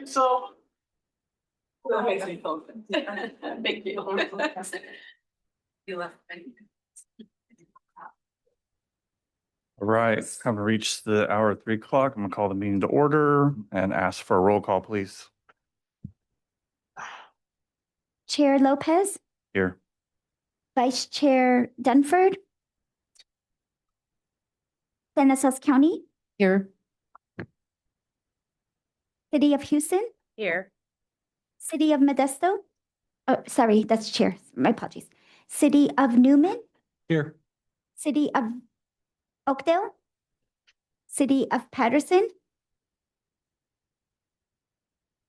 So. That makes me feel good. Thank you. You left. All right, have reached the hour of 3 o'clock. I'm gonna call the meeting to order and ask for a roll call, please. Chair Lopez, Here. Vice Chair Dunford, Stanislaus County, Here. City of Houston, Here. City of Modesto. Oh, sorry, that's Chair. My apologies. City of Newman, Here. City of Oakdale, City of Patterson,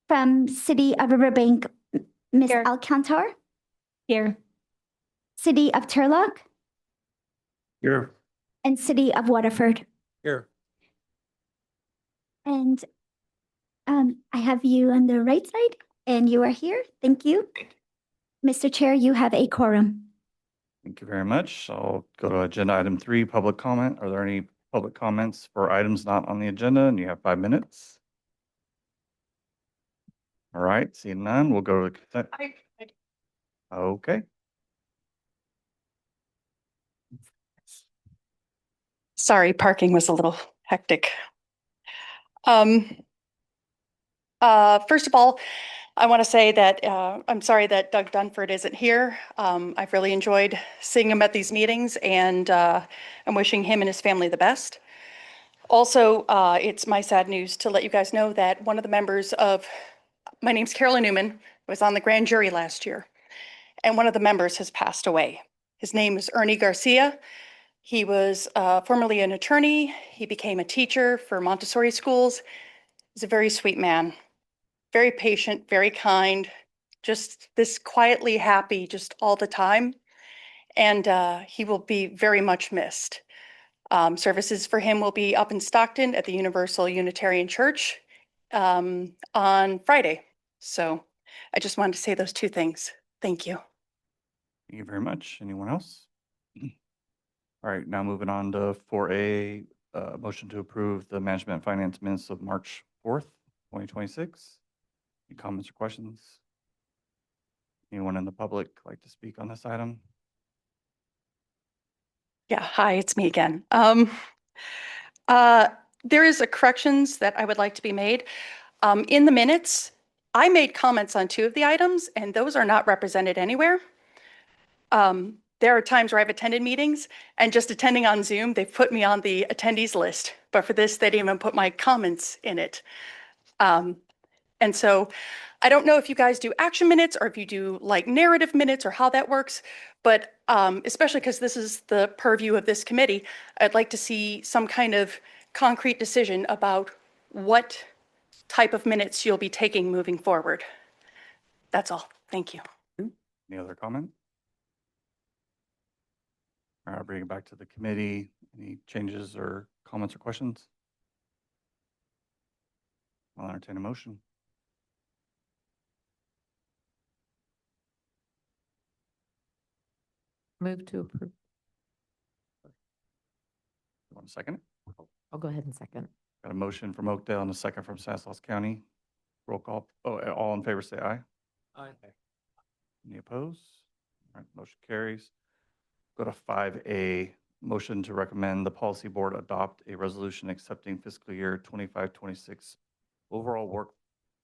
from City of Riverbank, Miss Here. Alcantar, Here. City of Turlock, Here. and City of Waterford. Here. And I have you on the right side, and you are here. Thank you. Mr. Chair, you have a quorum. Thank you very much. I'll go to agenda item 3, public comment. Are there any public comments for items not on the agenda? And you have 5 minutes. All right, seeing none, we'll go to the consent. Okay. Sorry, parking was a little hectic. First of all, I want to say that I'm sorry that Doug Dunford isn't here. I've really enjoyed seeing him at these meetings, and I'm wishing him and his family the best. Also, it's my sad news to let you guys know that one of the members of, my name's Carolyn Newman, was on the grand jury last year, and one of the members has passed away. His name is Ernie Garcia. He was formerly an attorney. He became a teacher for Montessori schools. He's a very sweet man, very patient, very kind, just this quietly happy just all the time. And he will be very much missed. Services for him will be up in Stockton at the Universal Unitarian Church on Friday. So I just wanted to say those 2 things. Thank you. Thank you very much. Anyone else? All right, now moving on to 4A, motion to approve the management and finance minutes of March 4th, 2026. Any comments or questions? Anyone in the public like to speak on this item? Yeah, hi, it's me again. There is a corrections that I would like to be made. In the minutes, I made comments on 2 of the items, and those are not represented anywhere. There are times where I've attended meetings, and just attending on Zoom, they've put me on the attendees list. But for this, they didn't even put my comments in it. And so I don't know if you guys do action minutes or if you do like narrative minutes or how that works, but especially because this is the purview of this committee, I'd like to see some kind of concrete decision about what type of minutes you'll be taking moving forward. That's all. Thank you. Any other comment? All right, I'll bring it back to the committee. Any changes or comments or questions? I'll entertain a motion. Move to approve. You want a second? I'll go ahead and second. Got a motion from Oakdale and a second from Stanislaus County. Roll call. Oh, all in favor say aye. Aye. Any opposed? All right, motion carries. Go to 5A, motion to recommend the policy board adopt a resolution accepting fiscal year 25-26 overall work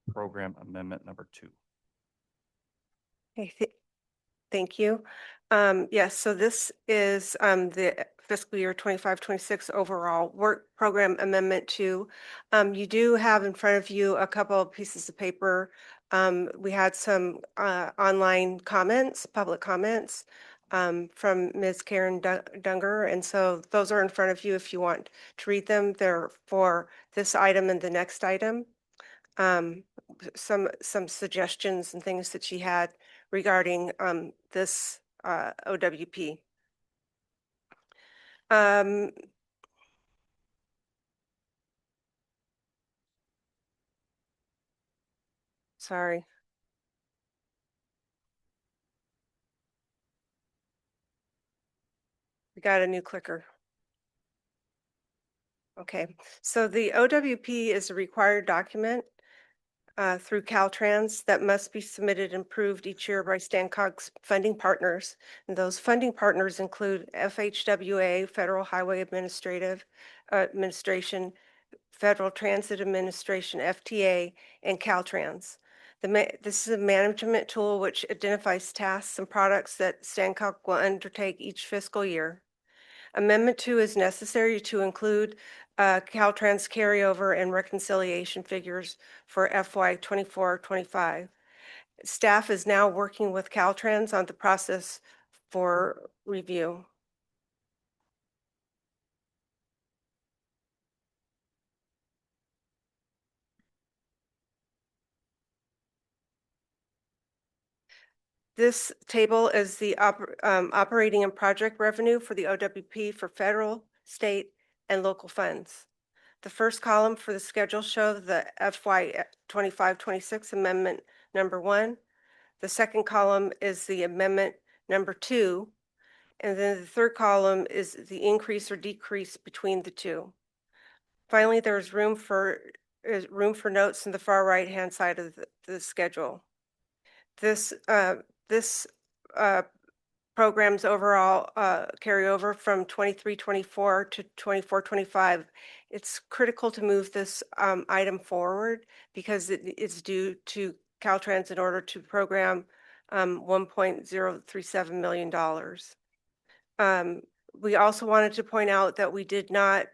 program amendment number 2. Okay, thank you. Yes, so this is the fiscal year 25-26 overall work program amendment 2. You do have in front of you a couple of pieces of paper. We had some online comments, public comments from Ms. Karen Dunger, and so those are in front of you if you want to read them. They're for this item and the next item. Some suggestions and things that she had regarding this OWP. Sorry. We got a new clicker. Okay, so the OWP is a required document through Caltrans that must be submitted and approved each year by StanCog's funding partners. And those funding partners include FHWA, Federal Highway Administration, Federal Transit Administration, FTA, and Caltrans. This is a management tool which identifies tasks and products that StanCog will undertake each fiscal year. Amendment 2 is necessary to include Caltrans carryover and reconciliation figures for FY 24-25. Staff is now working with Caltrans on the process for review. This table is the operating and project revenue for the OWP for federal, state, and local funds. The first column for the schedule shows the FY 25-26 amendment number 1. The second column is the amendment number 2. And then the third column is the increase or decrease between the two. Finally, there's room for notes in the far right-hand side of the schedule. This program's overall carryover from 23-24 to 24-25. It's critical to move this item forward because it's due to Caltrans in order to program $1.037 million. We also wanted to point out that we did not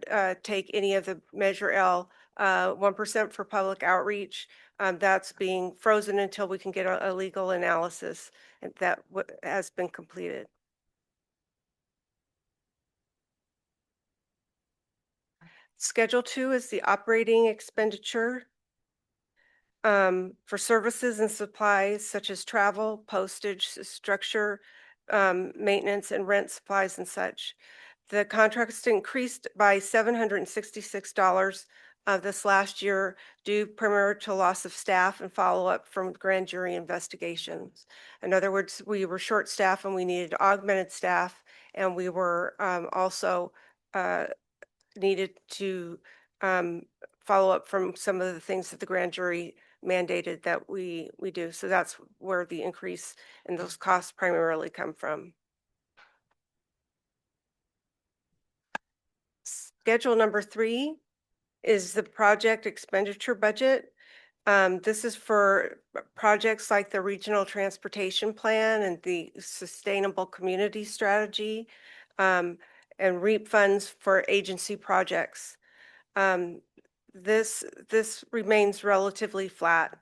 take any of the Measure L 1% for public outreach. That's being frozen until we can get a legal analysis and that has been completed. Schedule 2 is the operating expenditure for services and supplies such as travel, postage, structure, maintenance, and rent supplies and such. The contracts increased by $766 this last year due primarily to loss of staff and follow-up from grand jury investigations. In other words, we were short-staffed and we needed augmented staff, and we were also needed to follow up from some of the things that the grand jury mandated that we do. So that's where the increase in those costs primarily come from. Schedule number 3 is the project expenditure budget. This is for projects like the regional transportation plan and the sustainable community strategy, and REAP funds for agency projects. This remains relatively flat.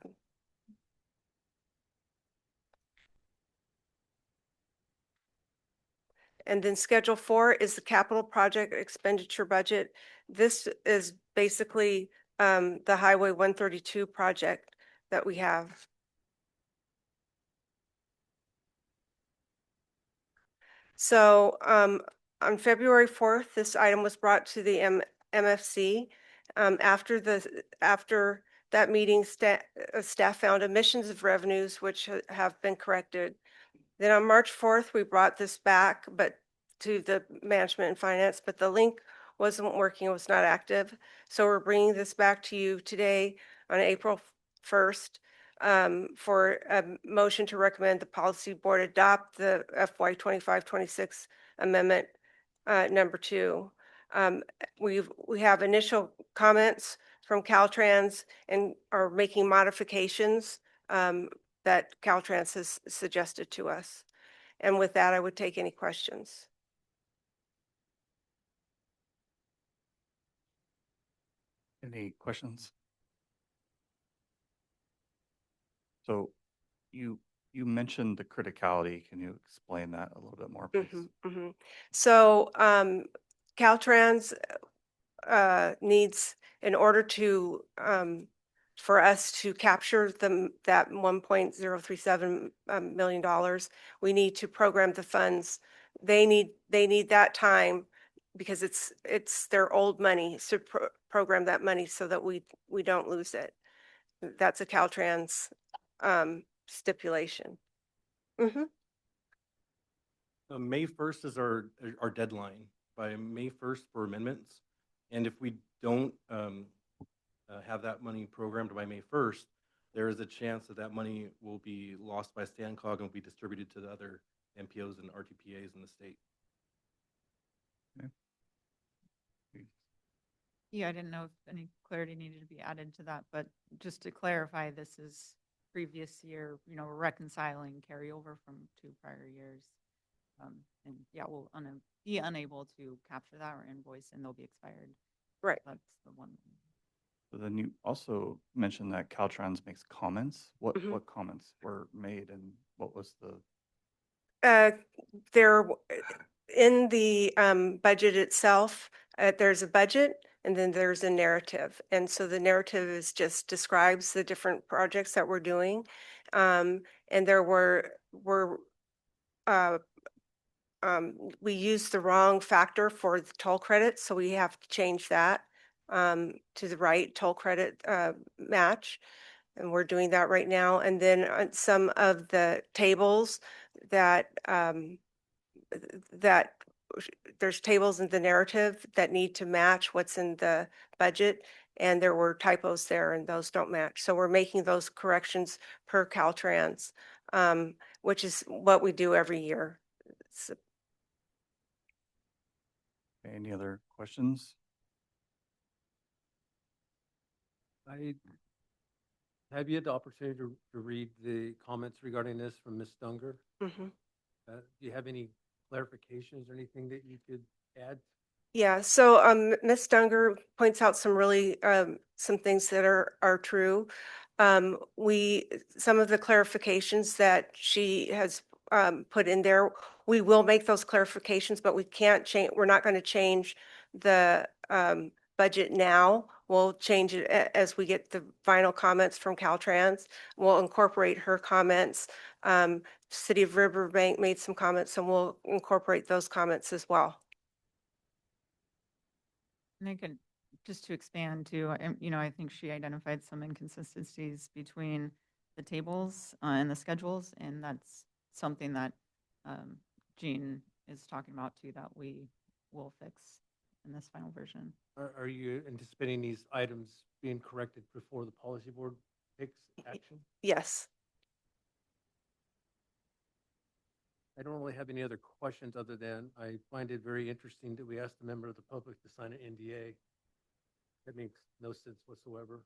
And then Schedule 4 is the capital project expenditure budget. This is basically the Highway 132 project that we have. So on February 4th, this item was brought to the MFC. After that meeting, staff found omissions of revenues which have been corrected. Then on March 4th, we brought this back, but to the management and finance, but the link wasn't working, it was not active. So we're bringing this back to you today on April 1st for a motion to recommend the policy board adopt the FY 25-26 amendment number 2. We have initial comments from Caltrans and are making modifications that Caltrans has suggested to us. And with that, I would take any questions. Any questions? So you mentioned the criticality. Can you explain that a little bit more, please? So Caltrans needs, in order to for us to capture that $1.037 million, we need to program the funds. They need that time because it's their old money to program that money so that we don't lose it. That's a Caltrans stipulation. May 1st is our deadline by May 1st for amendments. And if we don't have that money programmed by May 1st, there is a chance that that money will be lost by Stancog and will be distributed to the other MPOs and RTPAs in the state. Yeah, I didn't know if any clarity needed to be added to that, but just to clarify, this is previous year, we're reconciling carryover from 2 prior years. And yeah, we'll be unable to capture that or invoice, and they'll be expired. Right. That's the one. So then you also mentioned that Caltrans makes comments. What, Mhm. what comments were made and what was the, There, in the budget itself, there's a budget and then there's a narrative. And so the narrative is just describes the different projects that we're doing. And there we used the wrong factor for the toll credit, so we have to change that to the right toll credit match. And we're doing that right now. And then on some of the tables that that there's tables in the narrative that need to match what's in the budget. And there were typos there and those don't match. So we're making those corrections per Caltrans, which is what we do every year. So any other questions? Have you had the opportunity to read the comments regarding this from Ms. Dunger? mhm. Do you have any clarifications or anything that you could add? Yeah, so Ms. Dunger points out some really some things that are true. Some of the clarifications that she has put in there, we will make those clarifications, but we can't change, we're not going to change the budget now. We'll change it as we get the final comments from Caltrans. We'll incorporate her comments. City of Riverbank made some comments and we'll incorporate those comments as well. And I could, just to expand too, I think she identified some inconsistencies between the tables and the schedules, and that's something that Jean is talking about too, that we will fix in this final version. Are you anticipating these items being corrected before the policy board takes action? Yes. I don't really have any other questions other than I find it very interesting that we asked a member of the public to sign an NDA. That makes no sense whatsoever.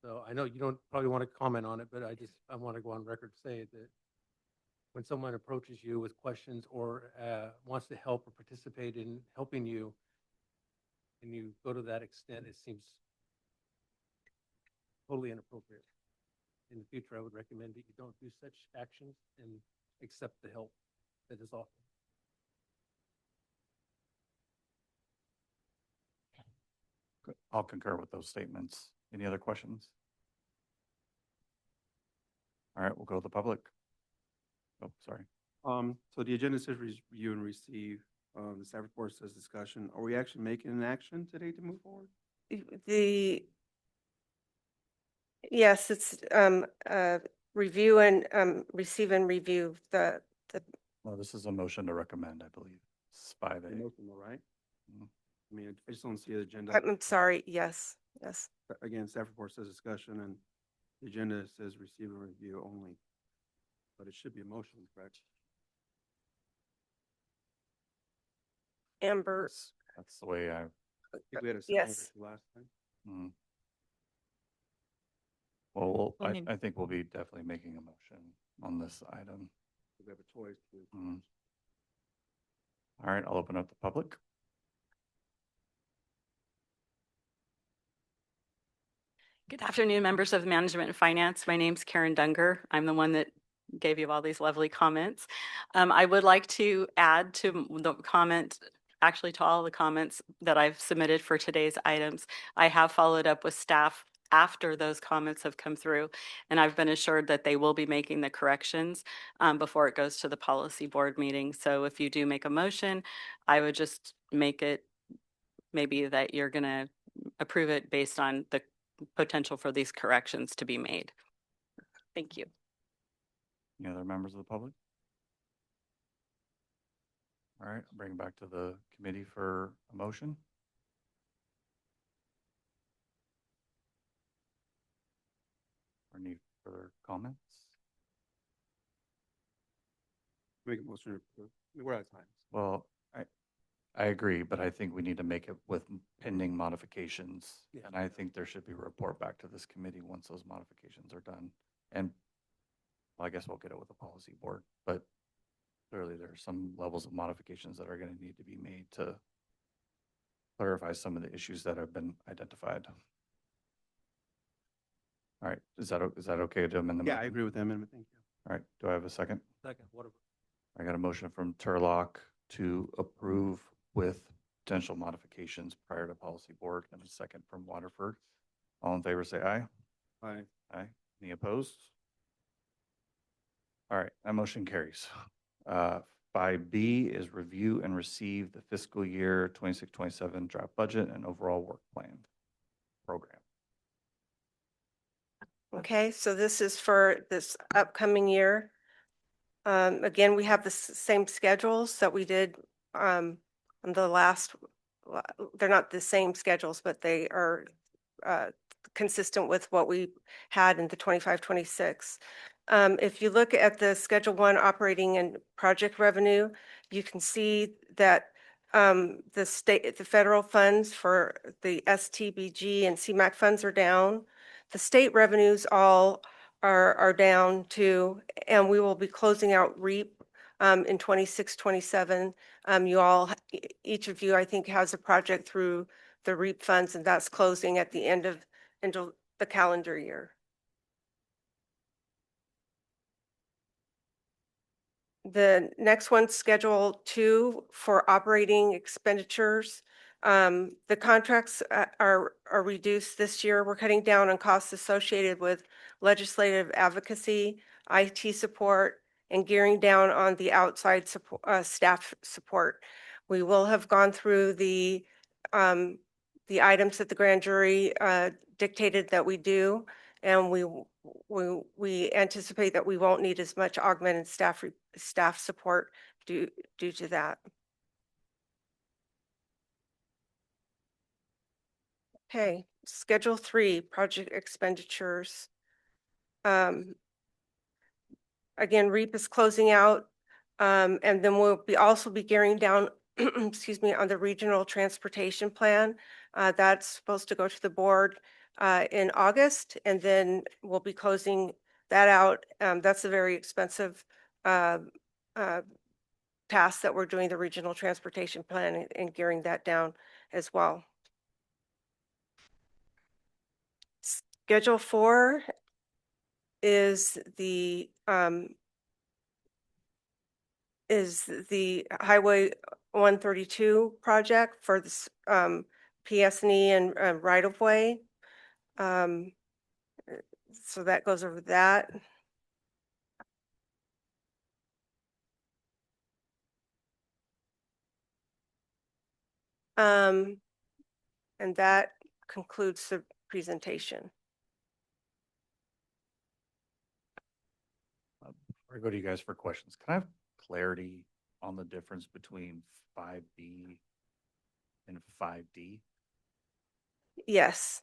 So I know you don't probably want to comment on it, but I want to go on record to say that when someone approaches you with questions or wants to help or participate in helping you, and you go to that extent, it seems totally inappropriate. In the future, I would recommend that you don't do such actions and accept the help that is offered. Good. I'll concur with those statements. Any other questions? All right, we'll go to the public. Oh, sorry. So the agenda says review and receive, the staff report says discussion. Are we actually making an action today to move forward? Yes, it's review and receive and review the Well, this is a motion to recommend, I believe. It's 5A. The motion, all right? Mhm. I mean, I just don't see the agenda. I'm sorry, yes. Again, staff report says discussion and the agenda says receive and review only. But it should be a motion, correct? Amber, That's the way I, I think we had a Yes. second last time. mm. Well, We'll I need- think we'll be definitely making a motion on this item. We have a choice to. Mm. All right, I'll open up the public. Good afternoon, members of Management and Finance. My name's Karen Dunger. I'm the one that gave you all these lovely comments. I would like to add to the comment, actually to all the comments that I've submitted for today's items. I have followed up with staff after those comments have come through, and I've been assured that they will be making the corrections before it goes to the policy board meeting. So if you do make a motion, I would just make it maybe that you're going to approve it based on the potential for these corrections to be made. Thank you. Any other members of the public? All right, I'll bring it back to the committee for a motion. Any further comments? Make a motion to approve. We're out of time. Well, I agree, but I think we need to make it with pending modifications. Yeah. And I think there should be a report back to this committee once those modifications are done. And well, I guess we'll get it with the policy board, but clearly there are some levels of modifications that are going to need to be made to clarify some of the issues that have been identified. All right, is that okay to amend the Yeah, I motion? agree with the amendment. Thank you. All right, do I have a second? Second, whatever. I got a motion from Turlock to approve with potential modifications prior to policy board, and a second from Waterford. All in favor, say aye. Aye. Aye. Any opposed? All right, that motion carries. 5B is review and receive the fiscal year 26-27 draft budget and overall work plan program. Okay, so this is for this upcoming year. Again, we have the same schedules that we did on the last, they're not the same schedules, but they are consistent with what we had in the 25-26. If you look at the Schedule 1 operating and project revenue, you can see that the federal funds for the STBG and CMAQ funds are down. The state revenues all are down too, and we will be closing out REAP in 26-27. You all, each of you, I think, has a project through the REAP funds, and that's closing at the end of the calendar year. The next one, Schedule 2 for operating expenditures. The contracts are reduced this year. We're cutting down on costs associated with legislative advocacy, IT support, and gearing down on the outside support, staff support. We will have gone through the items that the grand jury dictated that we do, and we anticipate that we won't need as much augmented staff support due to that. Okay, Schedule 3, project expenditures. Again, REAP is closing out, and then we'll also be gearing down, excuse me, on the regional transportation plan. That's supposed to go to the board in August, and then we'll be closing that out. That's a very expensive task that we're doing, the regional transportation plan, and gearing that down as well. Schedule 4 is the Highway 132 project for this PS&E and right of way. So that goes over that. And that concludes the presentation. Before I go to you guys for questions, can I have clarity on the difference between 5B and 5D? Yes.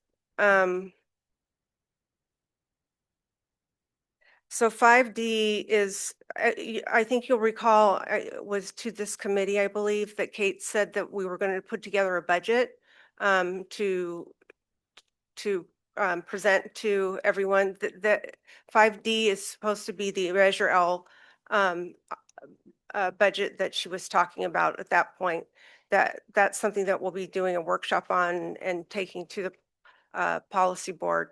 So 5D is, I think you'll recall, it was to this committee, I believe, that Kate said that we were going to put together a budget to present to everyone. That 5D is supposed to be the Measure L budget that she was talking about at that point. That's something that we'll be doing a workshop on and taking to the policy board.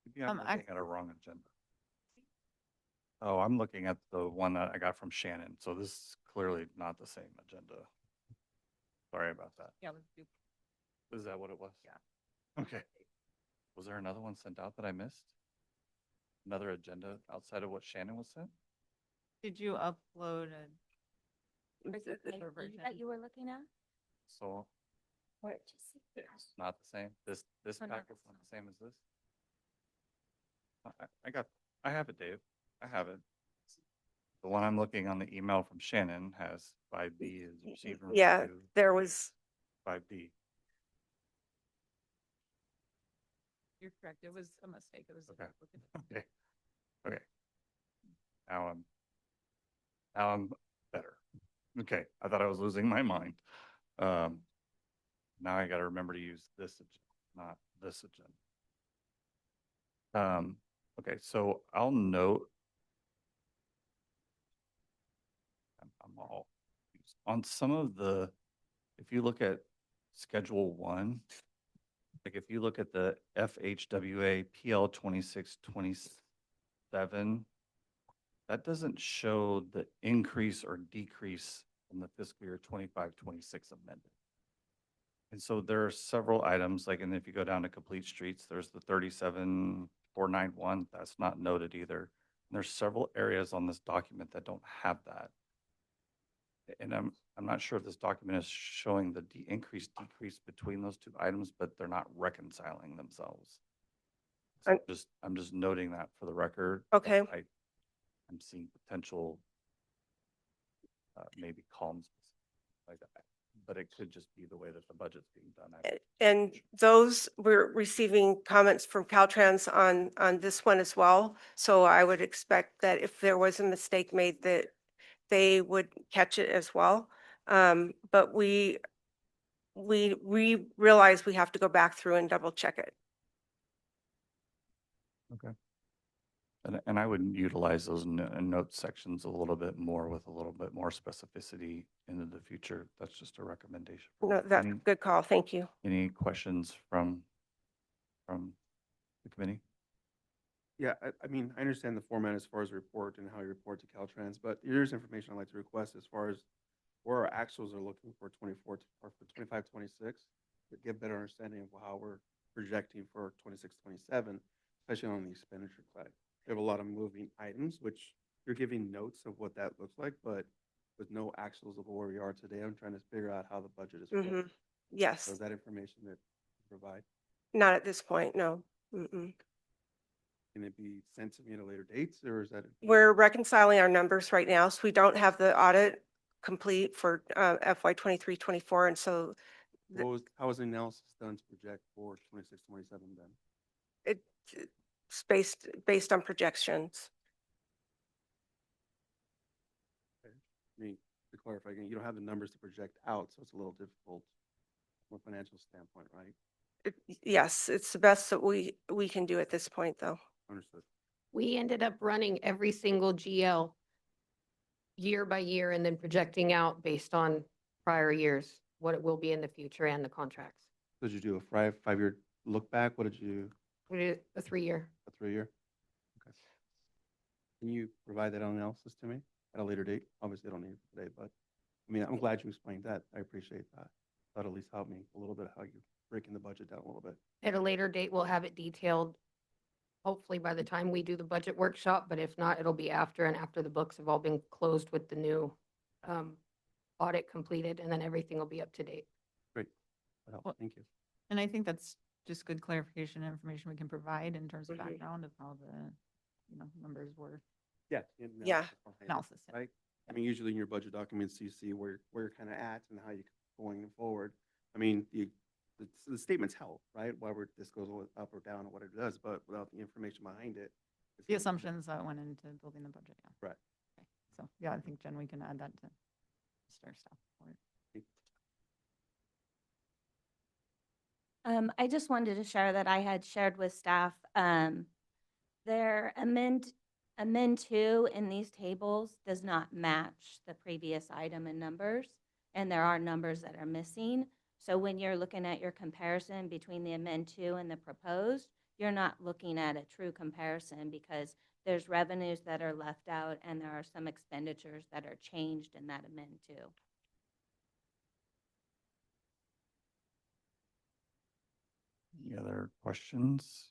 Maybe I'm I- looking at a wrong agenda. Oh, I'm looking at the one that I got from Shannon, so this is clearly not the same agenda. Sorry about that. Yeah, let's do. Is that what it was? Yeah. Okay. Was there another one sent out that I missed? Another agenda outside of what Shannon was sent? Did you upload a? That you were looking at? So What? it's not the same. This Oh, not packet's not the same as this? I have it, Dave. I have it. The one I'm looking on the email from Shannon has 5B is received and Yeah, review, there was, 5D. You're correct. It was a mistake. It was. Okay. Okay. Okay. Now I'm better. Okay, I thought I was losing my mind. Um, now I got to remember to use this, not this agenda. Okay, so I'll note. I'm all confused. On some of the, if you look at Schedule 1, like if you look at the FHWA PL 2627, that doesn't show the increase or decrease in the fiscal year 25-26 amendment. And so there are several items, like, and if you go down to complete streets, there's the 37491, that's not noted either. And there's several areas on this document that don't have that. And I'm not sure if this document is showing the increase, decrease between those two items, but they're not reconciling themselves. So I'm just noting that for the record. Okay. I'm seeing potential, maybe columns like that, but it could just be the way that the budget's being done. And those, we're receiving comments from Caltrans on this one as well. So I would expect that if there was a mistake made, that they would catch it as well. But we realize we have to go back through and double check it. Okay. And I would utilize those note sections a little bit more with a little bit more specificity into the future. That's just a recommendation. No, that's a good call. Thank you. Any questions from the committee? Yeah, I mean, I understand the format as far as report and how you report to Caltrans, but here's information I'd like to request as far as where our actuals are looking for 24 or for 25, 26, to get better understanding of how we're projecting for 26, 27, especially on the expenditure side. We have a lot of moving items, which you're giving notes of what that looks like, but with no actuals of where we are today, I'm trying to figure out how the budget is flowing. Yes, So is that information that you provide? not at this point, no. Can it be sent to me at a later date, or is that? We're reconciling our numbers right now, so we don't have the audit complete for FY 23, 24. And so How was the analysis done to project for 26, 27 then? it's based on projections. I mean, to clarify again, you don't have the numbers to project out, so it's a little difficult from a financial standpoint, right? Yes, it's the best that we can do at this point, though. Understood. We ended up running every single GL year by year and then projecting out based on prior years, what it will be in the future and the contracts. Did you do a five-year look back? What did you, We did a 3-year. a 3-year? Okay. Can you provide that analysis to me at a later date? Obviously, I don't need it today, but I mean, I'm glad you explained that. I appreciate that. That'll at least help me a little bit how you're breaking the budget down a little bit. At a later date, we'll have it detailed, hopefully by the time we do the budget workshop, but if not, it'll be after and after the books have all been closed with the new audit completed, and then everything will be up to date. Great. That helps. Well, Thank you. And I think that's just good clarification and information we can provide in terms of background of how the, numbers were. Yeah. Yeah. Analysis, yeah. Right? I mean, usually in your budget documents, you see where you're kind of at and how you're going forward. I mean, the statements help, right? Whether this goes up or down or what it does, but without the information behind it. it's The not- assumptions that went into building the budget, yeah. Right. Okay. So, yeah, I think Jen, we can add that to our staff report. I just wanted to share that I had shared with staff, their amend 2 in these tables does not match the previous item in numbers, and there are numbers that are missing. So when you're looking at your comparison between the amend 2 and the proposed, you're not looking at a true comparison because there's revenues that are left out and there are some expenditures that are changed in that amend 2. Any other questions?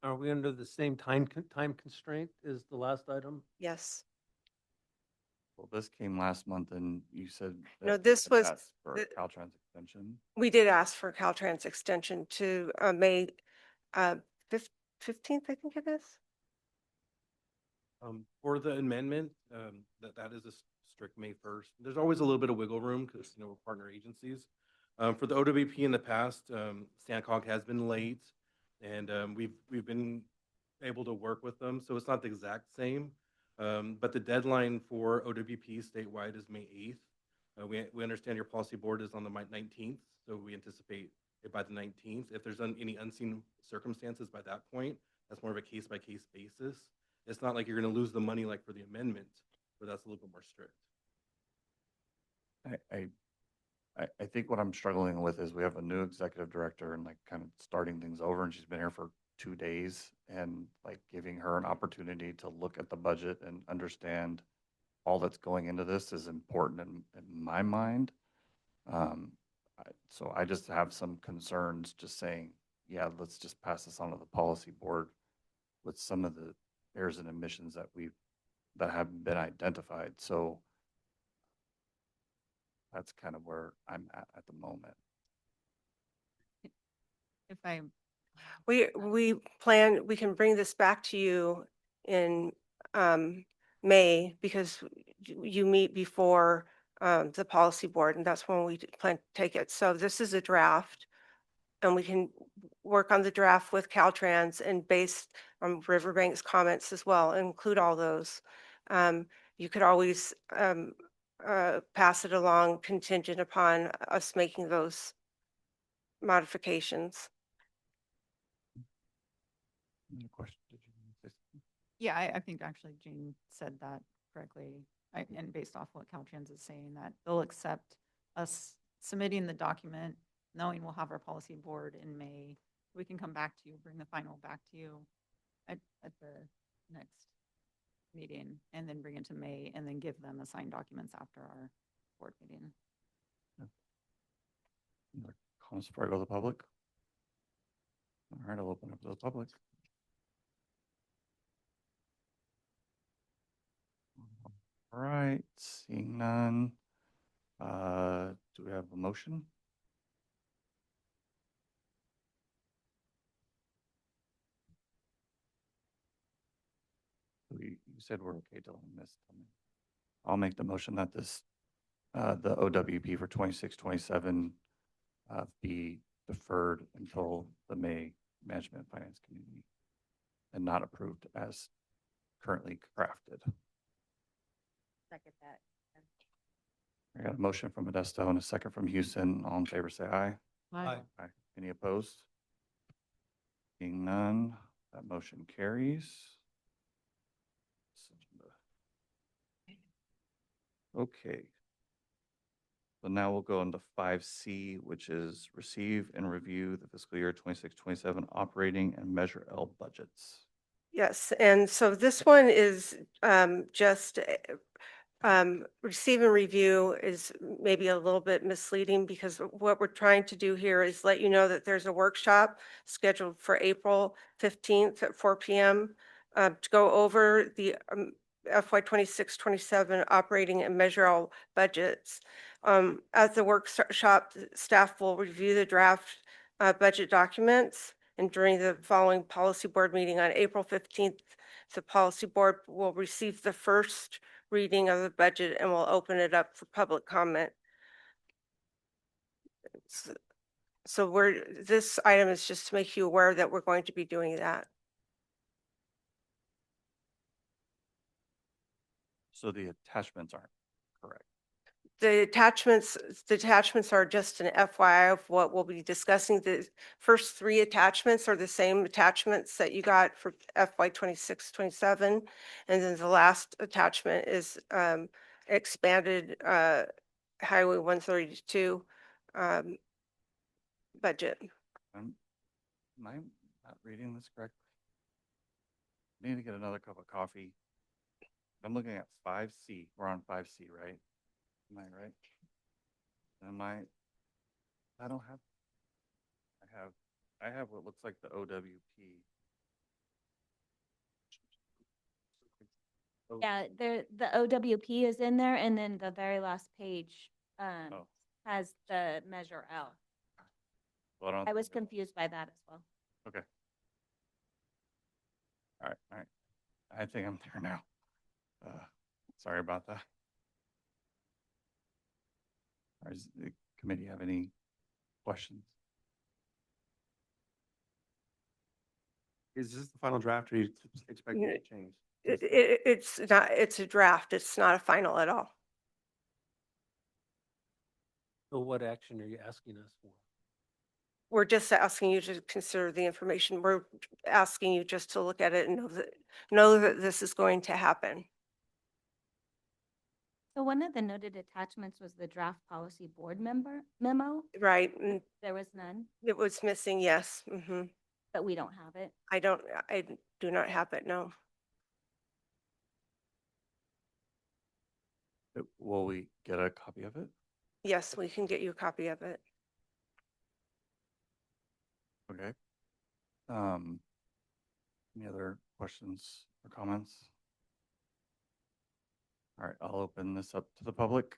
Are we under the same time constraint as the last item? Yes. Well, this came last month and you said. No, that this you had was asked For the- Caltrans extension. We did ask for Caltrans extension to May 15th, I think it is. For the amendment, that is a strict May 1st. There's always a little bit of wiggle room because, we're partner agencies. For the OWP in the past, Stancog has been late, and we've been able to work with them, so it's not the exact same. But the deadline for OWP statewide is May 8th. We understand your policy board is on the 19th, so we anticipate it by the 19th. If there's any unseen circumstances by that point, that's more of a case-by-case basis. It's not like you're going to lose the money like for the amendment, but that's a little bit more strict. I think what I'm struggling with is we have a new executive director and like kind of starting things over, and she's been here for 2 days, and like giving her an opportunity to look at the budget and understand all that's going into this is important in my mind. So I just have some concerns just saying, yeah, let's just pass this on to the policy board with some of the errors and omissions that have been identified. So that's kind of where I'm at the moment. If I, We plan, we can bring this back to you in May because you meet before the policy board, and that's when we plan to take it. So this is a draft, and we can work on the draft with Caltrans and based on Riverbank's comments as well, include all those. You could always pass it along contingent upon us making those modifications. Any question? Did you say something? yeah, I think actually Jean said that correctly. And based off what Caltrans is saying, that they'll accept us submitting the document, knowing we'll have our policy board in May. We can come back to you, bring the final back to you at the next meeting, and then bring it to May, and then give them the signed documents after our board meeting. Any other comments before I go to the public? All right, I'll open up to the public. All right, seeing none. Do we have a motion? You said we're okay till I missed something. I'll make the motion that this, the OWP for 26-27 be deferred until the May Management Finance Committee and not approved as currently crafted. Second that. I got a motion from Modesto and a second from Houston. All in favor, say aye. Aye. Aye. Any opposed? Seeing none, that motion carries. Okay. So now we'll go into 5C, which is receive and review the fiscal year 26-27 operating and Measure L budgets. Yes, and so this one is just receive and review is maybe a little bit misleading because what we're trying to do here is let you know that there's a workshop scheduled for April 15th at 4 p.m. To go over the FY 26-27 operating and Measure L budgets. At the workshop, staff will review the draft budget documents, and during the following policy board meeting on April 15th, the policy board will receive the first reading of the budget and will open it up for public comment. So this item is just to make you aware that we're going to be doing that. So the attachments aren't correct. The attachments are just an FYI of what we'll be discussing. The first 3 attachments are the same attachments that you got for FY 26-27. And then the last attachment is expanded Highway 132 budget. Am I not reading this correctly? I need to get another cup of coffee. I'm looking at 5C. We're on 5C, right? Am I right? I don't have, I have what looks like the OWP. Yeah, the OWP is in there, and then the very last page Oh. has the Measure L. Well, I was confused by that as well. Okay. All right. I think I'm there now. Sorry about that. Does the committee have any questions? Is this the final draft or you expect Yeah, it to change? It's not, it's a draft. It's not a final at all. So what action are you asking us for? We're just asking you to consider the information. We're asking you just to look at it and know that this is going to happen. So one of the noted attachments was the draft policy board member memo. Right? And There was none, it was missing, yes. but we don't have it. I do not have it, no. Will we get a copy of it? Yes, we can get you a copy of it. Okay. Any other questions or comments? All right, I'll open this up to the public.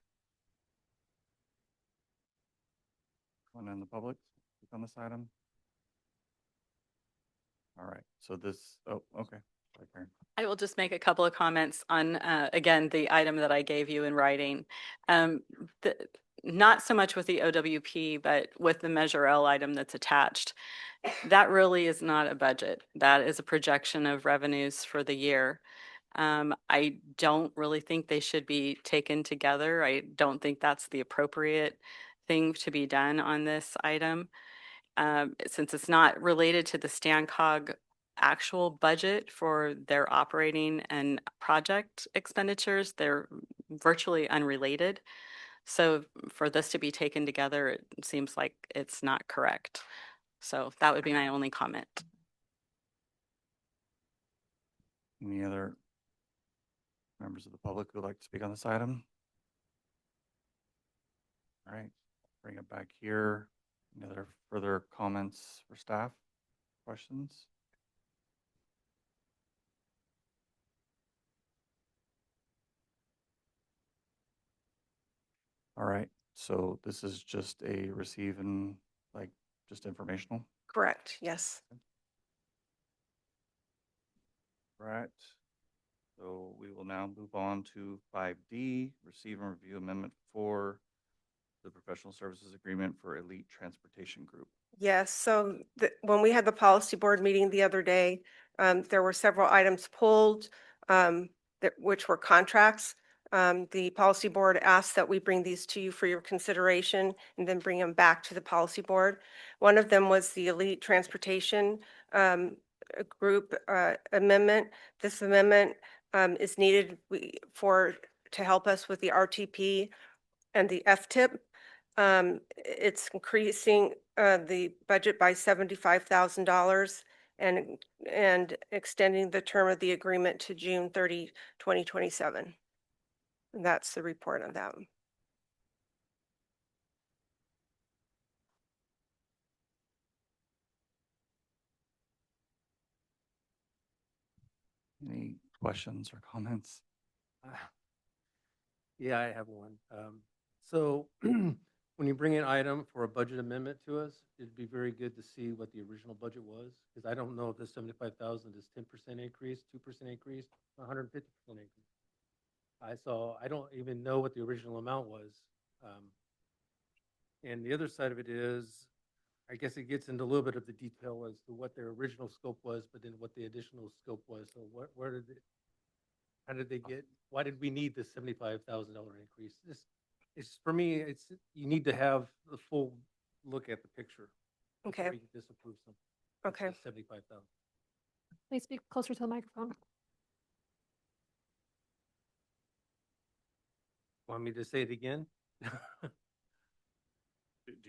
Anyone in the public speak on this item? All right, so this, oh, okay. Sorry, Karen. I will just make a couple of comments on, again, the item that I gave you in writing. The- Not so much with the OWP, but with the Measure L item that's attached. That really is not a budget. That is a projection of revenues for the year. I don't really think they should be taken together. I don't think that's the appropriate thing to be done on this item. Since it's not related to the StanCog actual budget for their operating and project expenditures, they're virtually unrelated. So for this to be taken together, it seems like it's not correct. So that would be my only comment. Any other members of the public who would like to speak on this item? All right, bring it back here. Any other further comments for staff? Questions? All right, so this is just a receive and like just informational, Correct, yes. right? So we will now move on to 5D, receive and review amendment 4, the professional services agreement for Elite Transportation Group. Yes, so when we had the policy board meeting the other day, there were several items pulled, which were contracts. The policy board asked that we bring these to you for your consideration and then bring them back to the policy board. One of them was the Elite Transportation Group amendment. This amendment is needed to help us with the RTP and the FTIP. It's increasing the budget by $75,000 and extending the term of the agreement to June 30, 2027. And that's the report on that. Any questions or comments? Yeah, I have one. So when you bring an item for a budget amendment to us, it'd be very good to see what the original budget was, because I don't know if the 75,000 is 10% increase, 2% increase, 150% increase. I don't even know what the original amount was. And the other side of it is, I guess it gets into a little bit of the detail as to what their original scope was, but then what the additional scope was. So where did it, how did they get, why did we need this $75,000 increase? It's, for me, it's, you need to have the full look at the picture. Okay. before you disapprove something. Okay. 75,000. Please speak closer to the microphone. Want me to say it again? Do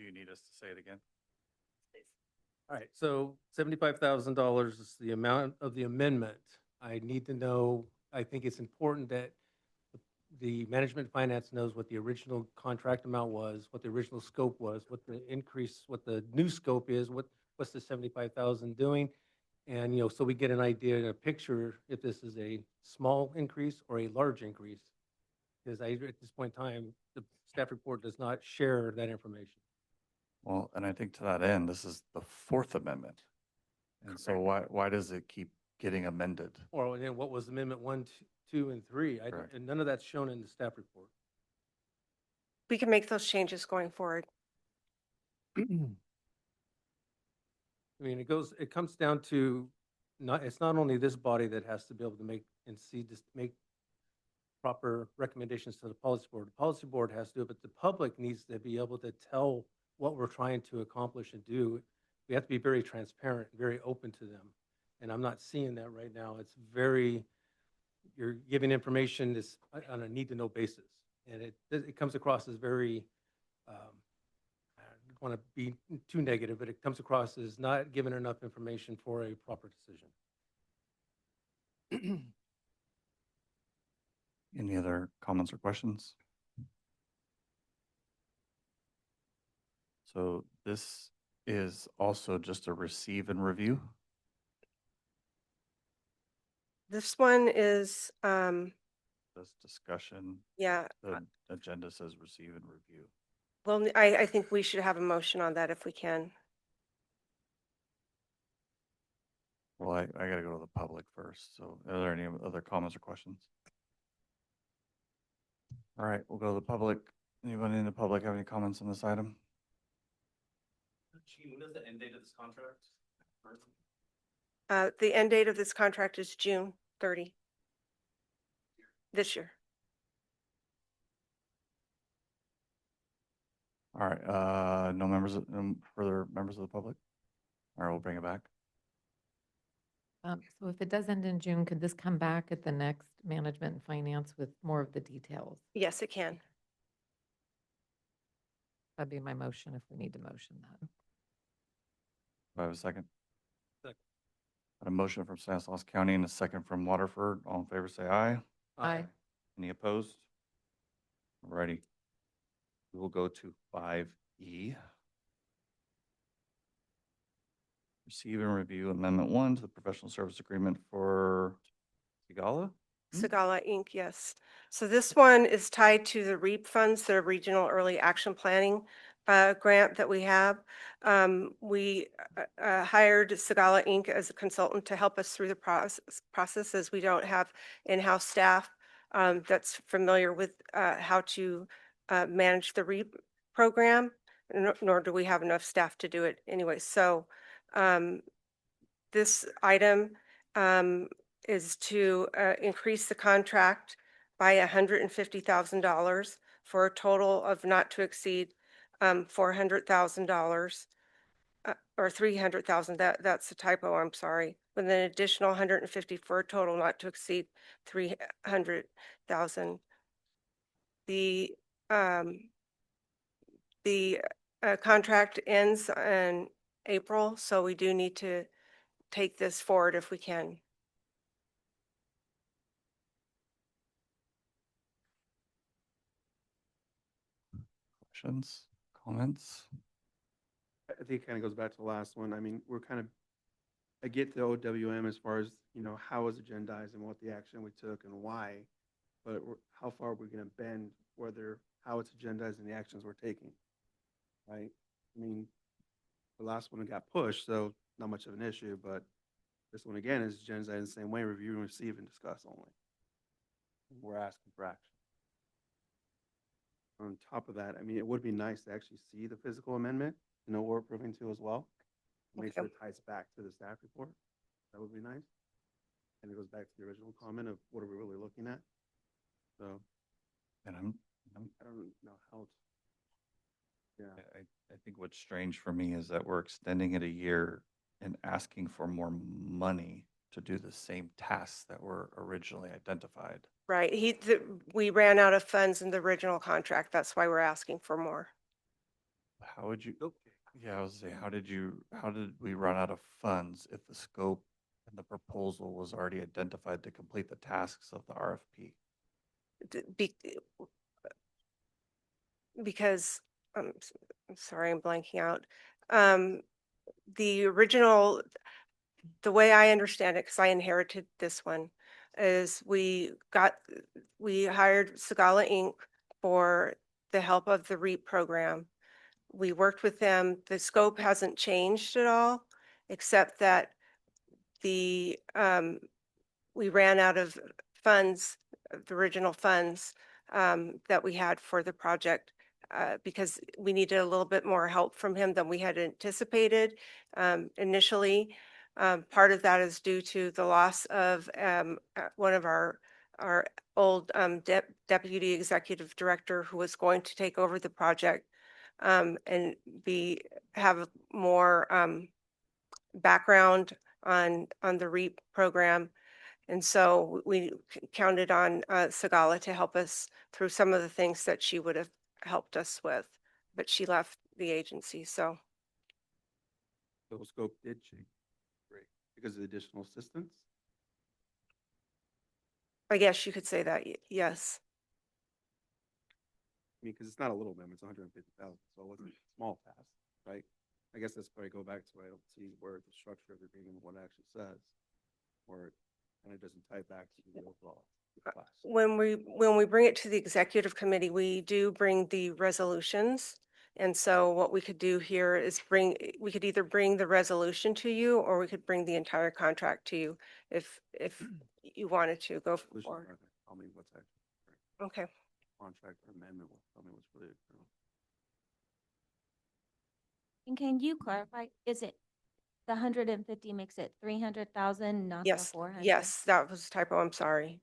you need us to say it again? All right, so $75,000 is the amount of the amendment. I need to know, I think it's important that the management finance knows what the original contract amount was, what the original scope was, what the increase, what the new scope is, what's the 75,000 doing? And, so we get an idea and a picture if this is a small increase or a large increase. Because at this point in time, the staff report does not share that information. Well, and I think to that end, this is the Fourth Amendment. And so why does it keep getting amended? Or then what was Amendment 1, 2, and 3? Correct. And none of that's shown in the staff report. We can make those changes going forward. I mean, it comes down to, it's not only this body that has to be able to make and see this, make proper recommendations to the policy board. The policy board has to do it, but the public needs to be able to tell what we're trying to accomplish and do. We have to be very transparent, very open to them. And I'm not seeing that right now. It's very, you're giving information this on a need to know basis. And it comes across as very, I don't want to be too negative, but it comes across as not giving enough information for a proper decision. Any other comments or questions? So this is also just a receive and review. This one is, This discussion, yeah, the agenda says receive and review. well, I think we should have a motion on that if we can. Well, I gotta go to the public first. So are there any other comments or questions? All right, we'll go to the public. Anyone in the public have any comments on this item? Gene, when is the end date of this contract? The end date of this contract is June 30 this year. All right, no further members of the public? All right, we'll bring it back. So if it does end in June, could this come back at the next management and finance with more of the details? Yes, it can. That'd be my motion if we need to motion that. Do I have a second? Second. Got a motion from Stanislaus County and a second from Waterford. All in favor, say aye. Aye. Any opposed? All righty. We will go to 5E. Receive and review Amendment 1 to the professional service agreement for Sigala. Sagala Inc., yes. So this one is tied to the REAP funds, the Regional Early Action Planning grant that we have. We hired Sagala Inc. as a consultant to help us through the process as we don't have in-house staff that's familiar with how to manage the REAP program, nor do we have enough staff to do it anyway. So this item is to increase the contract by $150,000 for a total of not to exceed $400,000 or $300,000. That's a typo. I'm sorry. With an additional 150 for a total not to exceed $300,000. The contract ends in April, so we do need to take this forward if we can. Questions, comments? I think it kind of goes back to the last one. I mean, I get the OWM as far as, how it's agendized and what the action we took and why, but how far are we going to bend how it's agendized and the actions we're taking, right? I mean, the last one got pushed, so not much of an issue, but this one again is agendized in the same way, review and receive and discuss only. We're asking for action. On top of that, I mean, it would be nice to actually see the physical amendment, what we're approving to as well. Make sure it ties back to the staff report. That would be nice. And it goes back to the original comment of what are we really looking at? So, And I don't know how else. Yeah. I think what's strange for me is that we're extending it a year and asking for more money to do the same tasks that were originally identified. Right. We ran out of funds in the original contract. That's why we're asking for more. How would you, yeah, I was saying, how did we run out of funds if the scope and the proposal was already identified to complete the tasks of the RFP? Because, I'm sorry, I'm blanking out. The way I understand it, because I inherited this one, is we hired Sagala Inc. for the help of the REAP program. We worked with them. The scope hasn't changed at all, except that we ran out of funds, the original funds that we had for the project because we needed a little bit more help from him than we had anticipated initially. Part of that is due to the loss of one of our old deputy executive director who was going to take over the project and have more background on the REAP program. And so we counted on Sagala to help us through some of the things that she would have helped us with, but she left the agency. So The scope did change. Great. Because of the additional assistance? I guess you could say that, yes. I mean, because it's not a little amendment, it's 150,000, so it wasn't a small task, right? I guess that's where I go back to, I don't see where the structure of the agreement, what it actually says, or, and it doesn't tie back to the overall class. When we bring it to the executive committee, we do bring the resolutions. And so what we could do here is we could either bring the resolution to you, or we could bring the entire contract to you if you wanted to go Resolutions forward. are there. Tell me what's actually Okay. contract or amendment, tell me what's really occurring. And can you clarify, is it the 150 makes it 300,000, not the Yes, 400? yes, that was a typo. I'm sorry.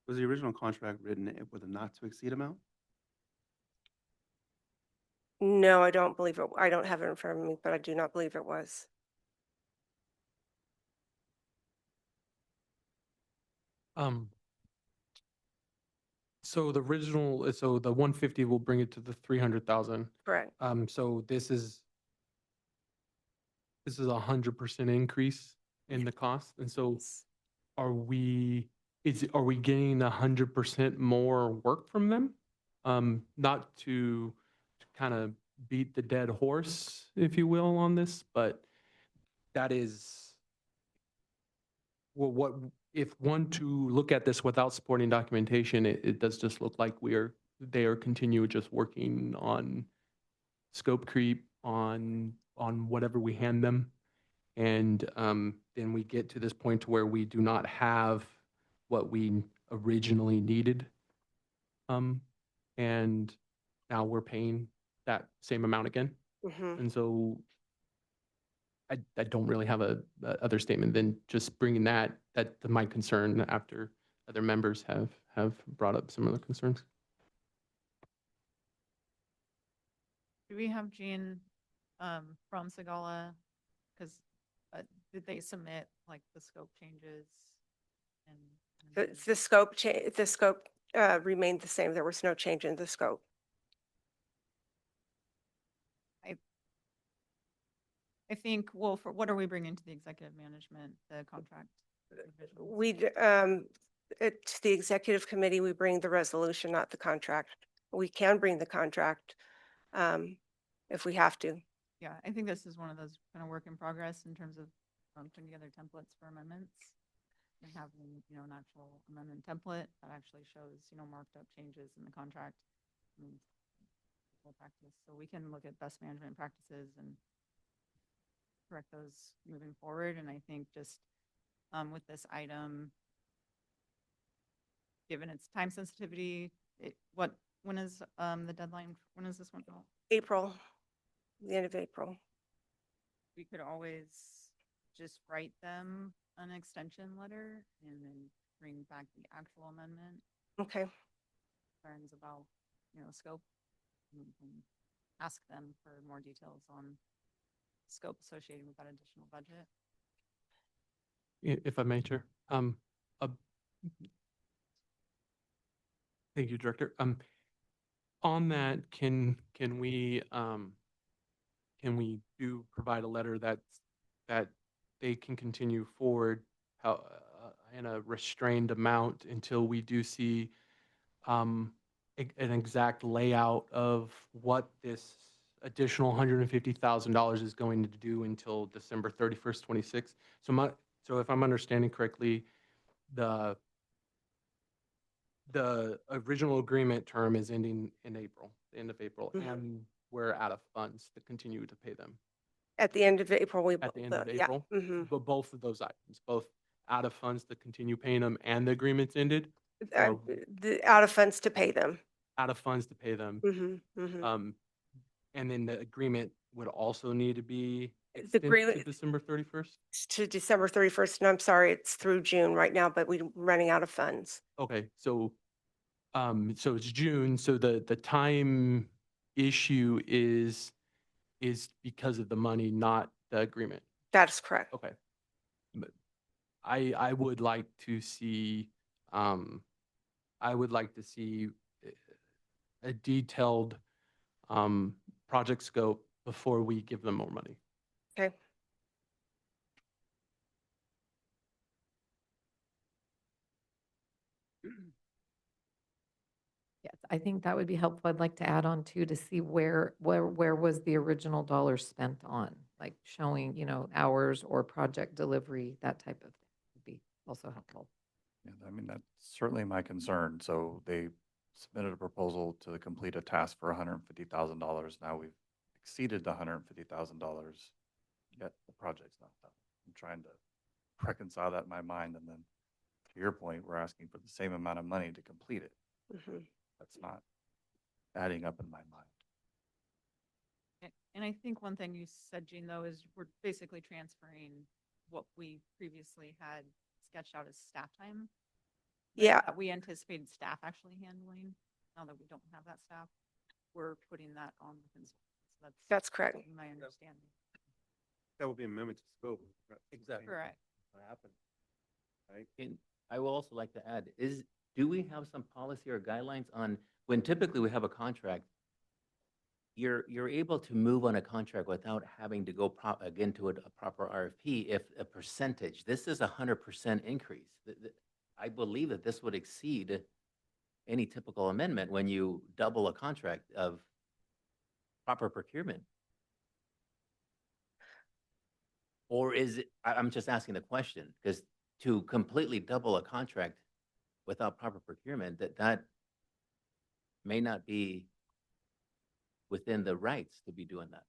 Was the original contract written with a not to exceed amount? No, I don't believe it. I don't have it in front of me, but I do not believe it was. So the original, so the 150 will bring it to the 300,000. Correct. So this is a 100% increase in the cost. And so are we getting 100% more work from them? Not to kind of beat the dead horse, if you will, on this, but that is, well, what, if one to look at this without supporting documentation, it does just look like they are continue just working on scope creep on whatever we hand them. And then we get to this point to where we do not have what we originally needed. And now we're paying that same amount again. Mhm. And so I don't really have a other statement than just bringing that's my concern after other members have brought up similar concerns. Do we have Jean from Sagala? Because did they submit like the scope changes? And The scope remained the same. There was no change in the scope. I think, well, for what are we bringing to the executive management, the contract? To the executive committee, we bring the resolution, not the contract. We can bring the contract if we have to. Yeah, I think this is one of those kind of work in progress in terms of putting together templates for amendments and having, an actual amendment template that actually shows, marked up changes in the contract and practice. So we can look at best management practices and correct those moving forward. And I think just with this item, given its time sensitivity, when is the deadline? When is this one out? April, the end of April. We could always just write them an extension letter and then bring back the actual amendment. Okay. Concerns about, scope. And ask them for more details on scope associated with that additional budget. If I may, Chair. Thank you, Director. On that, can we provide a letter that they can continue forward in a restrained amount until we do see an exact layout of what this additional $150,000 is going to do until December 31st, 26. So if I'm understanding correctly, the original agreement term is ending in April, the end of April, and we're out of funds to continue to pay them. At the end of April, At the end of April, but both of those items, both out of funds to continue paying them and the agreement's ended? The out of funds to pay them. out of funds to pay them. And then the agreement would also need to be The extended to agreement December 31st? to December 31st, and I'm sorry, it's through June right now, but we're running out of funds. Okay, so it's June, so the time issue is because of the money, not the agreement. That's correct. Okay. But I would like to see, I would like to see a detailed project scope before we give them more money. Okay. Yes, I think that would be helpful. I'd like to add on too, to see where was the original dollar spent on, like showing, hours or project delivery, that type of thing would be also helpful. Yeah, I mean, that's certainly my concern. So they submitted a proposal to complete a task for $150,000. Now we've exceeded the $150,000, yet the project's not done. I'm trying to reconcile that in my mind. And then to your point, we're asking for the same amount of money to complete it. That's not adding up in my mind. And I think one thing you said, Jean, though, is we're basically transferring what we previously had sketched out as staff time. Yeah. That we anticipated staff actually handling. Now that we don't have that staff, we're putting that on the consultants. That's correct. My understanding. That would be amendment to scope. Exactly. Correct. What happened? Right? And I will also like to add, do we have some policy or guidelines on when typically we have a contract, you're able to move on a contract without having to go again to a proper RFP if a percentage, this is 100% increase. I believe that this would exceed any typical amendment when you double a contract of proper procurement. Or is it, I'm just asking the question, because to completely double a contract without proper procurement, that may not be within the rights to be doing that.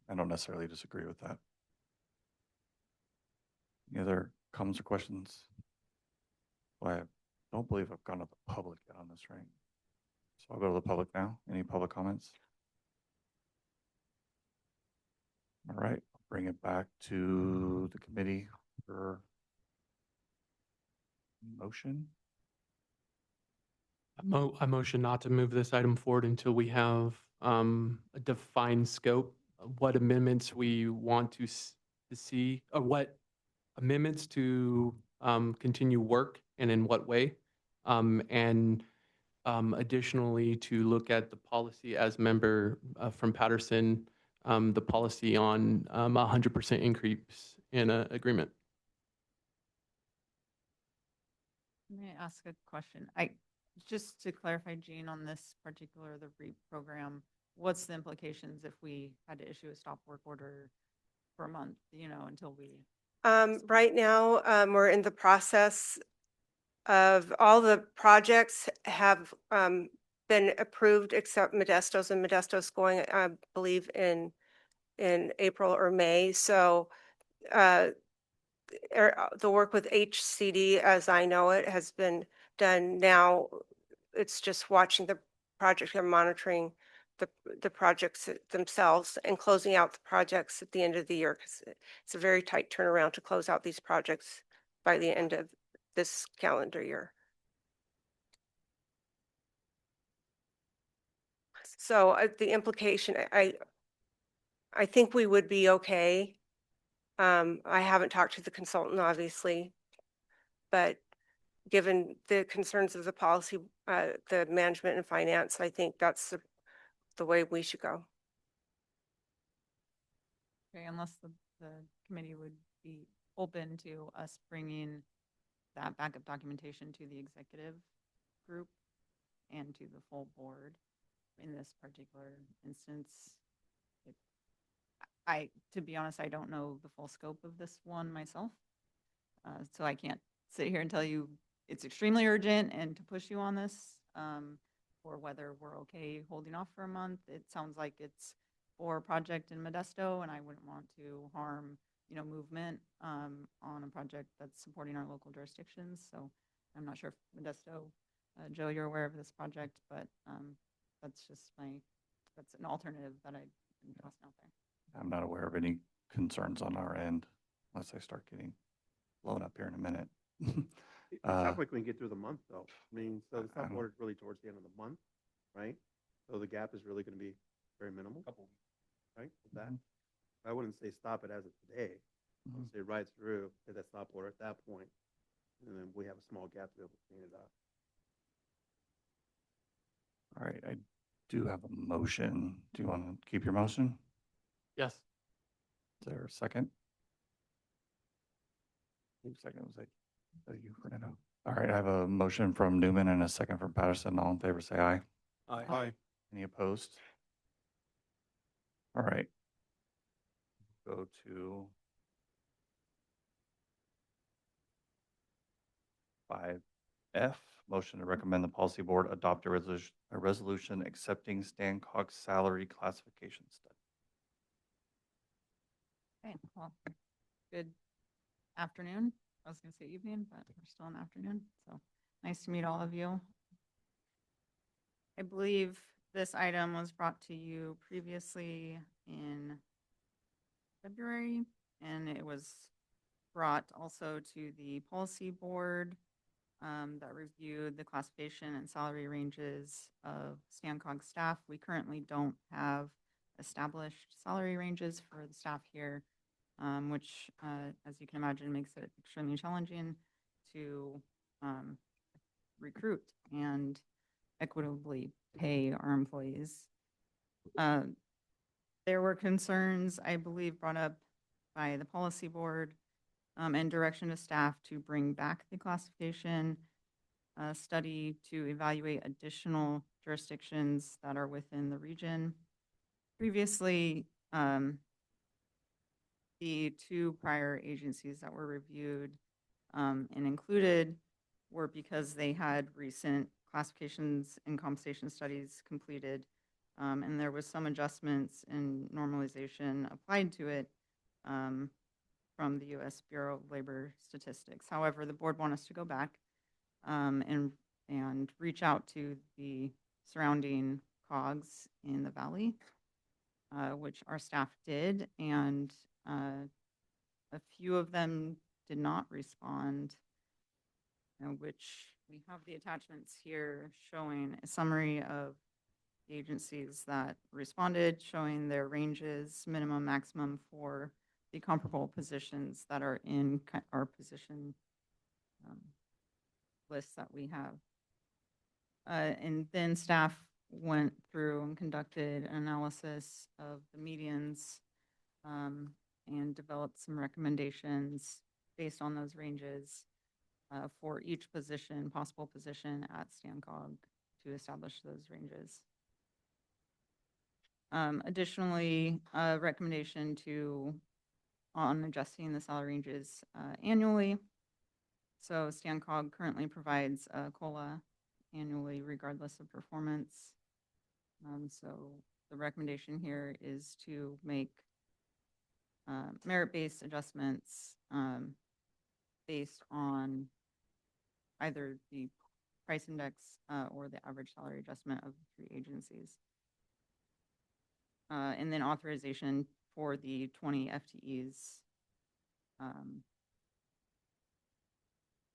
I don't necessarily disagree with that. Any other comments or questions? Well, I don't believe I've gone to the public yet on this, right? So I'll go to the public now. Any public comments? All right, I'll bring it back to the committee for motion. I motion not to move this item forward until we have a defined scope of what amendments we want to see, or what amendments to continue work and in what way. And additionally, to look at the policy as member from Patterson, the policy on 100% increase in an agreement. Let me ask a question. Just to clarify, Jean, on this particular, the REAP program, what's the implications if we had to issue a stop work order for a month, until we? Right now, we're in the process of all the projects have been approved except Modesto's, and Modesto's going, I believe, in April or May. So the work with HCD, as I know it, has been done. Now it's just watching the project and monitoring the projects themselves and closing out the projects at the end of the year, because it's a very tight turnaround to close out these projects by the end of this calendar year. So the implication, I think we would be okay. I haven't talked to the consultant, obviously, but given the concerns of the policy, the management and finance, I think that's the way we should go. Okay, unless the committee would be open to us bringing that backup documentation to the executive group and to the full board in this particular instance. To be honest, I don't know the full scope of this one myself. So I can't sit here and tell you it's extremely urgent and to push you on this, or whether we're okay holding off for a month. It sounds like it's for a project in Modesto, and I wouldn't want to harm, movement on a project that's supporting our local jurisdictions. So I'm not sure if Modesto, Joe, you're aware of this project, but that's just that's an alternative that I'm tossing out there. I'm not aware of any concerns on our end unless I start getting blown up here in a minute. It sounds like we can get through the month though. I mean, so the I stop don't- order is really towards the end of the month, right? So the gap is really going to be very minimal. Right, with that. Mhm. I wouldn't say stop it as of today. I Mhm. would say right through to that stop order at that point, and then we have a small gap to be able to clean it up. All right, I do have a motion. Do you want to keep your motion? Yes. Is there a second? Who's second? Was that you, Fernando? All right, I have a motion from Newman and a second from Patterson. All in favor, say aye. Aye. Any opposed? All right. Go to 5F, motion to recommend the policy board adopt a resolution accepting Stan Cox salary classification study. Okay, well, good afternoon. I was going to say evening, but we're still in afternoon. So nice to meet all of you. I believe this item was brought to you previously in February, and it was brought also to the policy board that reviewed the classification and salary ranges of StanCog staff. We currently don't have established salary ranges for the staff here, which, as you can imagine, makes it extremely challenging to recruit and equitably pay our employees. There were concerns, I believe, brought up by the policy board and direction to staff to bring back the classification study to evaluate additional jurisdictions that are within the region. Previously, the two prior agencies that were reviewed and included were because they had recent classifications and compensation studies completed, and there was some adjustments and normalization applied to it from the U.S. Bureau of Labor Statistics. However, the board wanted us to go back and reach out to the surrounding COGs in the valley, which our staff did, and a few of them did not respond, which we have the attachments here showing a summary of the agencies that responded, showing their ranges, minimum, maximum for the comparable positions that are in our position lists that we have. And then staff went through and conducted an analysis of the medians and developed some recommendations based on those ranges for each position, possible position at StanCog to establish those ranges. Additionally, a recommendation on adjusting the salary ranges annually. So StanCog currently provides a COLA annually regardless of performance. So the recommendation here is to make merit-based adjustments based on either the price index or the average salary adjustment of the three agencies. And then authorization for the 20 FTEs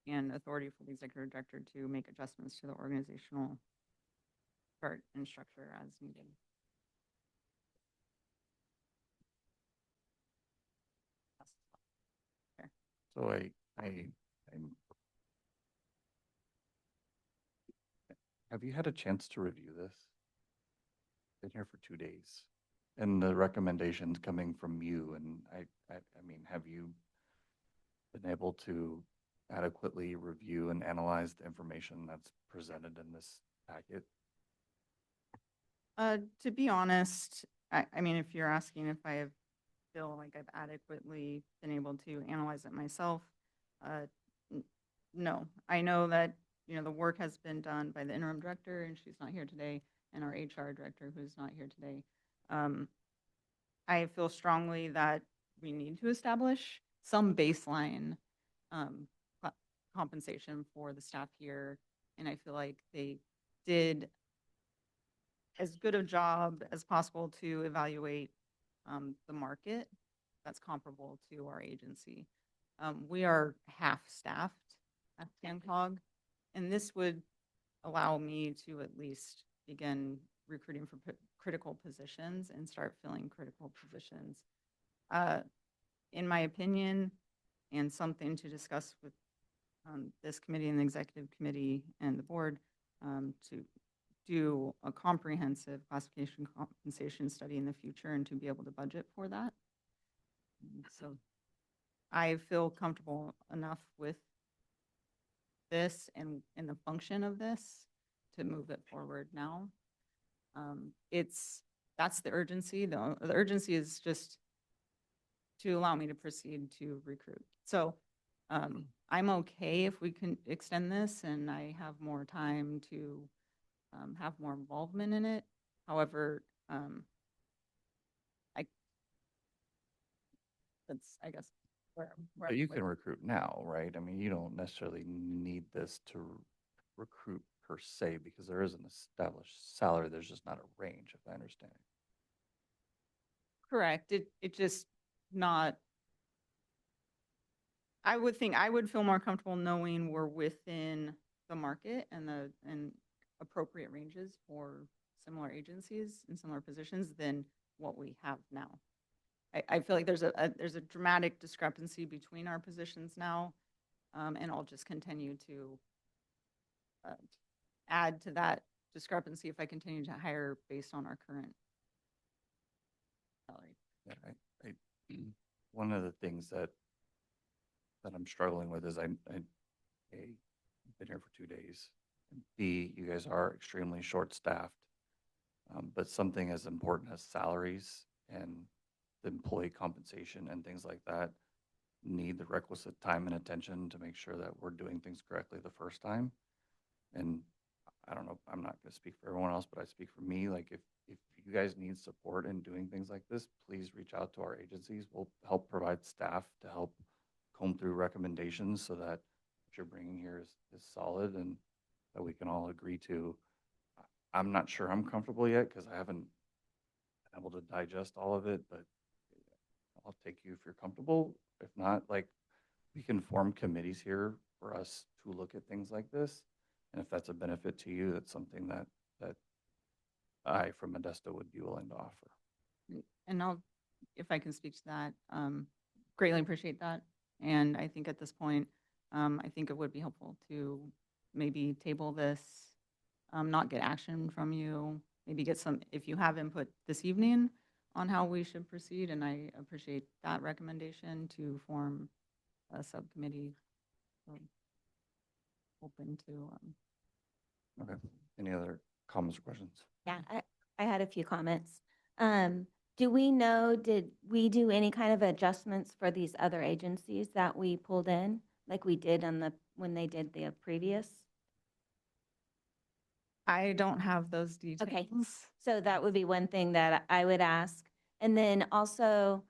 and authority for the executive director to make adjustments to the organizational chart and structure as needed. So I'm have you had a chance to review this? Been here for 2 days, and the recommendations coming from you, and I mean, have you been able to adequately review and analyze the information that's presented in this packet? To be honest, I mean, if you're asking if I feel like I've adequately been able to analyze it myself, no. I know that, the work has been done by the interim director, and she's not here today, and our HR director, who's not here today. I feel strongly that we need to establish some baseline compensation for the staff here. And I feel like they did as good a job as possible to evaluate the market that's comparable to our agency. We are half-staffed at CanCog, and this would allow me to at least begin recruiting for critical positions and start filling critical positions. In my opinion, and something to discuss with this committee and the executive committee and the board, to do a comprehensive classification compensation study in the future and to be able to budget for that. So I feel comfortable enough with this and the function of this to move it forward now. That's the urgency. The urgency is just to allow me to proceed to recruit. So I'm okay if we can extend this and I have more time to have more involvement in it. However, that's, I guess, where But I'm you with can recruit now, right? I mean, you don't necessarily need this to recruit per se because there is an established salary. There's just not a range, if I understand. Correct. It just not, I would think I would feel more comfortable knowing we're within the market and appropriate ranges for similar agencies and similar positions than what we have now. I feel like there's a dramatic discrepancy between our positions now, and I'll just continue to add to that discrepancy if I continue to hire based on our current salary. Yeah, one of the things that I'm struggling with is I've been here for 2 days. B, you guys are extremely short-staffed, but something as important as salaries and the employee compensation and things like that need the requisite time and attention to make sure that we're doing things correctly the first time. And I don't know, I'm not going to speak for everyone else, but I speak for me. Like if you guys need support in doing things like this, please reach out to our agencies. We'll help provide staff to help comb through recommendations so that what you're bringing here is solid and that we can all agree to. I'm not sure I'm comfortable yet because I haven't been able to digest all of it, but I'll take you if you're comfortable. If not, like we can form committees here for us to look at things like this. And if that's a benefit to you, that's something that I, from Modesto, would be willing to offer. And if I can speak to that, greatly appreciate that. And I think at this point, I think it would be helpful to maybe table this, not get action from you, maybe get some, if you have input this evening on how we should proceed, and I appreciate that recommendation to form a subcommittee. So open to. Okay. Any other comments or questions? Yeah, I had a few comments. Do we know, did we do any kind of adjustments for these other agencies that we pulled in, like we did when they did the previous? I don't have those details. Okay, so that would be one thing that I would ask. And then also,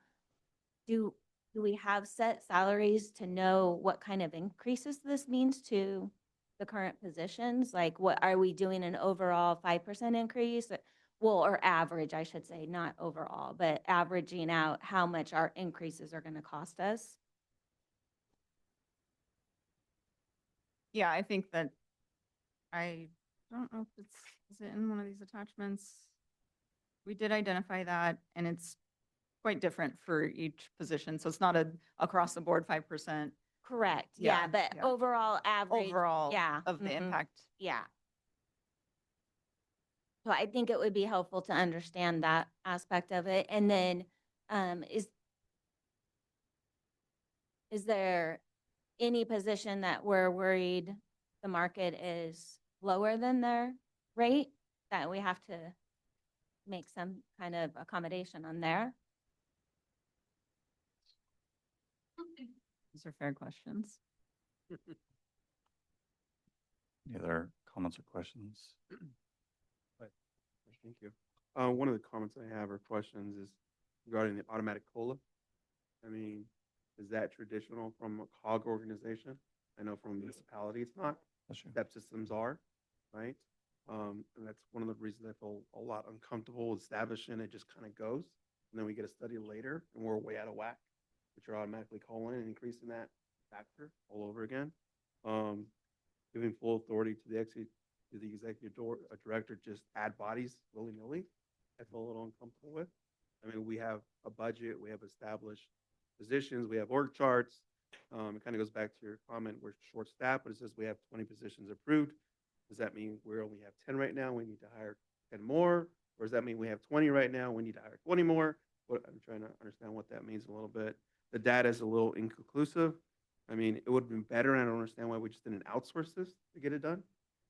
do we have set salaries to know what kind of increases this means to the current positions? Like what, are we doing an overall 5% increase? Well, or average, I should say, not overall, but averaging out how much our increases are going to cost us? Yeah, I think that I don't know if is it in one of these attachments? We did identify that, and it's quite different for each position. So it's not across the board 5%. Correct. Yeah, but yeah. overall average. Overall Yeah. of the impact. Yeah. So I think it would be helpful to understand that aspect of it. And then is there any position that we're worried the market is lower than their rate that we have to make some kind of accommodation on there? These are fair questions. Any other comments or questions? Thank you. One of the comments I have or questions is regarding the automatic COLA. I mean, is that traditional from a COG organization? I know from a municipality, it's not. That's true. Step systems are, right? And that's one of the reasons I feel a lot uncomfortable establishing it just kind of goes. And then we get a study later and we're way out of whack, which are automatically calling and increasing that factor all over again. Giving full authority to the executive director, just add bodies willy-nilly, I feel a little uncomfortable with. I mean, we have a budget, we have established positions, we have org charts. It kind of goes back to your comment, we're short-staffed, but it says we have 20 positions approved. Does that mean we only have 10 right now? We need to hire 10 more? Or does that mean we have 20 right now? We need to hire 20 more? What, I'm trying to understand what that means a little bit. The data is a little inconclusive. I mean, it would have been better, and I don't understand why we just didn't outsource this to get it done.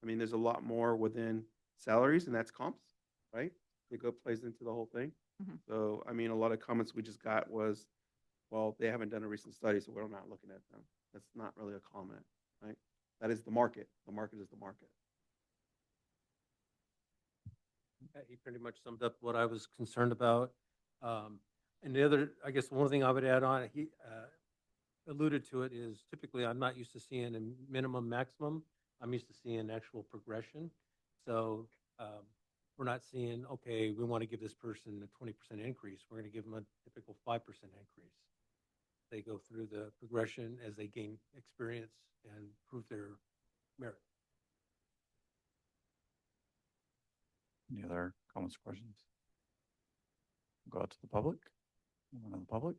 I mean, there's a lot more within salaries, and that's comps, right? It plays into the whole thing. Mhm. So, I mean, a lot of comments we just got was, well, they haven't done a recent study, so we're not looking at them. That's not really a comment, right? That is the market. The market is the market. He pretty much summed up what I was concerned about. And the other, I guess, one thing I would add on, he alluded to it, is typically I'm not used to seeing a minimum maximum. I'm used to seeing actual progression. So we're not seeing, okay, we want to give this person a 20% increase. We're going to give them a typical 5% increase. They go through the progression as they gain experience and prove their merit. Any other comments or questions? Go out to the public. Anyone in the public?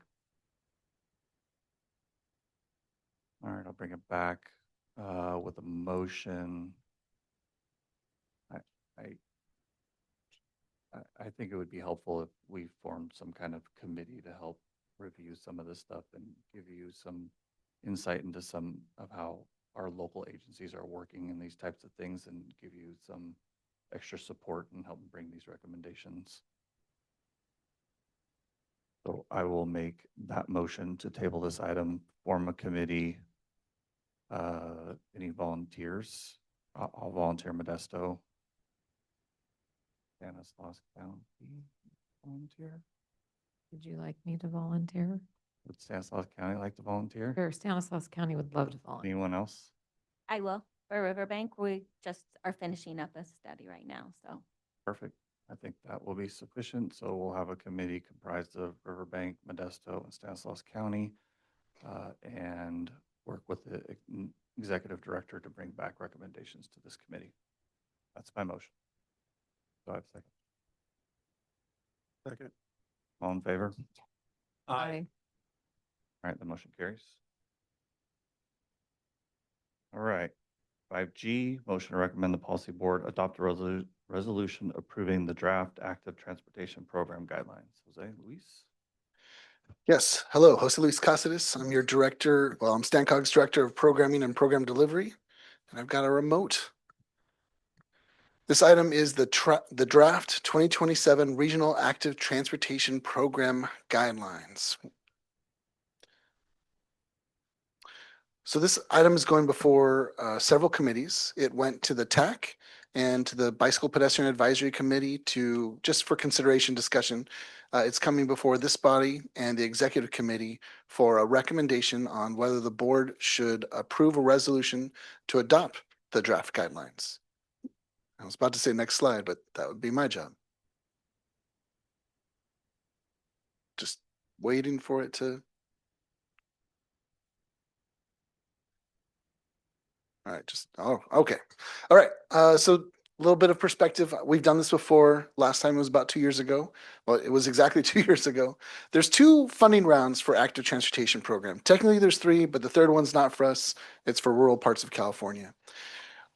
All right, I'll bring it back with a motion. I think it would be helpful if we formed some kind of committee to help review some of this stuff and give you some insight into some of how our local agencies are working in these types of things and give you some extra support and help bring these recommendations. So I will make that motion to table this item, form a committee. Any volunteers? I'll volunteer Modesto. Stanislaus County volunteer? Would you like me to volunteer? Would Stanislaus County like to volunteer? Sure, Stanislaus County would love to volunteer. Anyone else? I will. For Riverbank, we just are finishing up a study right now, so. Perfect. I think that will be sufficient. So we'll have a committee comprised of Riverbank, Modesto, and Stanislaus County, and work with the executive director to bring back recommendations to this committee. That's my motion. Do I have a second? Second. All in favor? Aye. All right, the motion carries. All right. 5G, motion to recommend the policy board adopt a resolution approving the draft active transportation program guidelines. Jose Luis? Yes. Hello, Jose Luis Caceres. I'm your director. Well, I'm StanCog's director of programming and program delivery, and I've got a remote. This item is the draft 2027 Regional Active Transportation Program Guidelines. So this item is going before several committees. It went to the TAC and to the Bicycle Pedestrian Advisory Committee to just for consideration discussion. It's coming before this body and the Executive Committee for a recommendation on whether the board should approve a resolution to adopt the draft guidelines. I was about to say next slide, but that would be my job. Just waiting for it to. All right, okay. All right, so a little bit of perspective. We've done this before. Last time it was about 2 years ago. Well, it was exactly 2 years ago. There's 2 funding rounds for active transportation program. Technically there's 3, but the third one's not for us. It's for rural parts of California.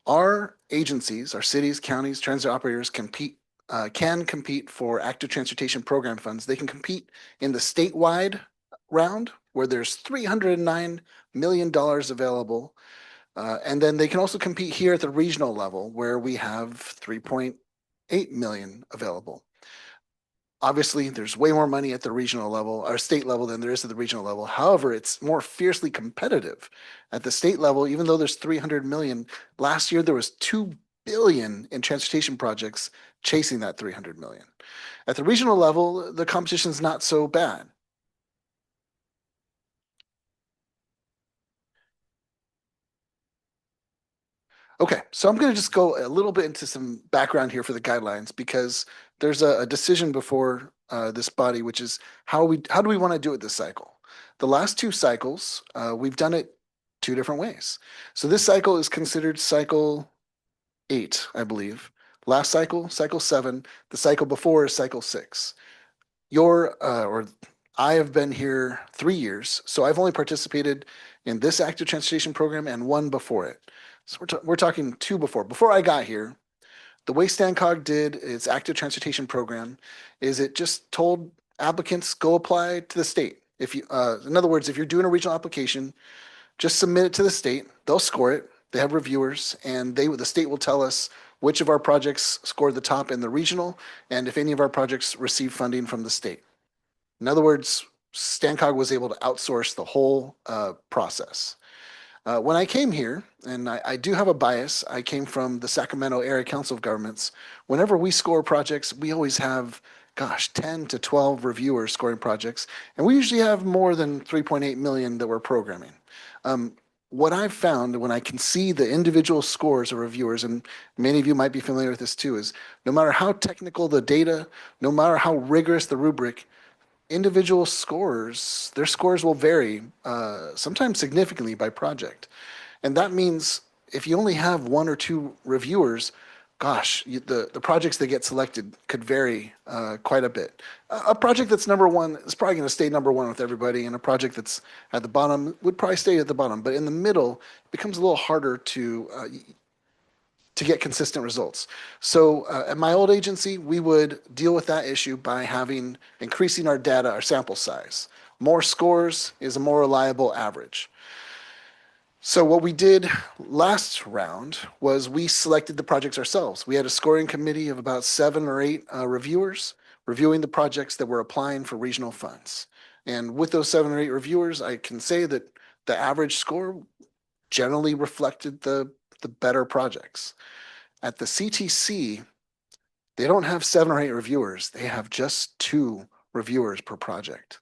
Our agencies, our cities, counties, transit operators can compete for active transportation program funds. They can compete in the statewide round where there's $309 million available. And then they can also compete here at the regional level where we have 3.8 million available. Obviously, there's way more money at the regional level or state level than there is at the regional level. However, it's more fiercely competitive at the state level. Even though there's 300 million, last year there was 2 billion in transportation projects chasing that 300 million. At the regional level, the competition is not so bad. Okay, so I'm going to just go a little bit into some background here for the guidelines because there's a decision before this body, which is how do we want to do it this cycle? The last two cycles, we've done it two different ways. So this cycle is considered cycle 8, I believe. Last cycle, cycle 7. The cycle before is cycle 6. Or I have been here 3 years, so I've only participated in this active transportation program and one before it. So we're talking two before. Before I got here, the way StanCog did its active transportation program is it just told applicants go apply to the state. If you, in other words, if you're doing a regional application, just submit it to the state. They'll score it. They have reviewers, and the state will tell us which of our projects scored the top in the regional, and if any of our projects receive funding from the state. In other words, StanCog was able to outsource the whole process. When I came here, and I do have a bias, I came from the Sacramento Area Council of Governments. Whenever we score projects, we always have, 10 to 12 reviewers scoring projects, and we usually have more than 3.8 million that we're programming. What I've found when I can see the individual scores of reviewers, and many of you might be familiar with this too, is no matter how technical the data, no matter how rigorous the rubric, individual scores, their scores will vary, sometimes significantly by project. And that means if you only have one or two reviewers, the projects that get selected could vary quite a bit. A project that's number one is probably going to stay number one with everybody, and a project that's at the bottom would probably stay at the bottom. But in the middle, it becomes a little harder to get consistent results. So at my old agency, we would deal with that issue by increasing our data, our sample size. More scores is a more reliable average. So what we did last round was we selected the projects ourselves. We had a scoring committee of about 7 or 8 reviewers reviewing the projects that were applying for regional funds. And with those 7 or 8 reviewers, I can say that the average score generally reflected the better projects. At the CTC, they don't have 7 or 8 reviewers. They have just 2 reviewers per project.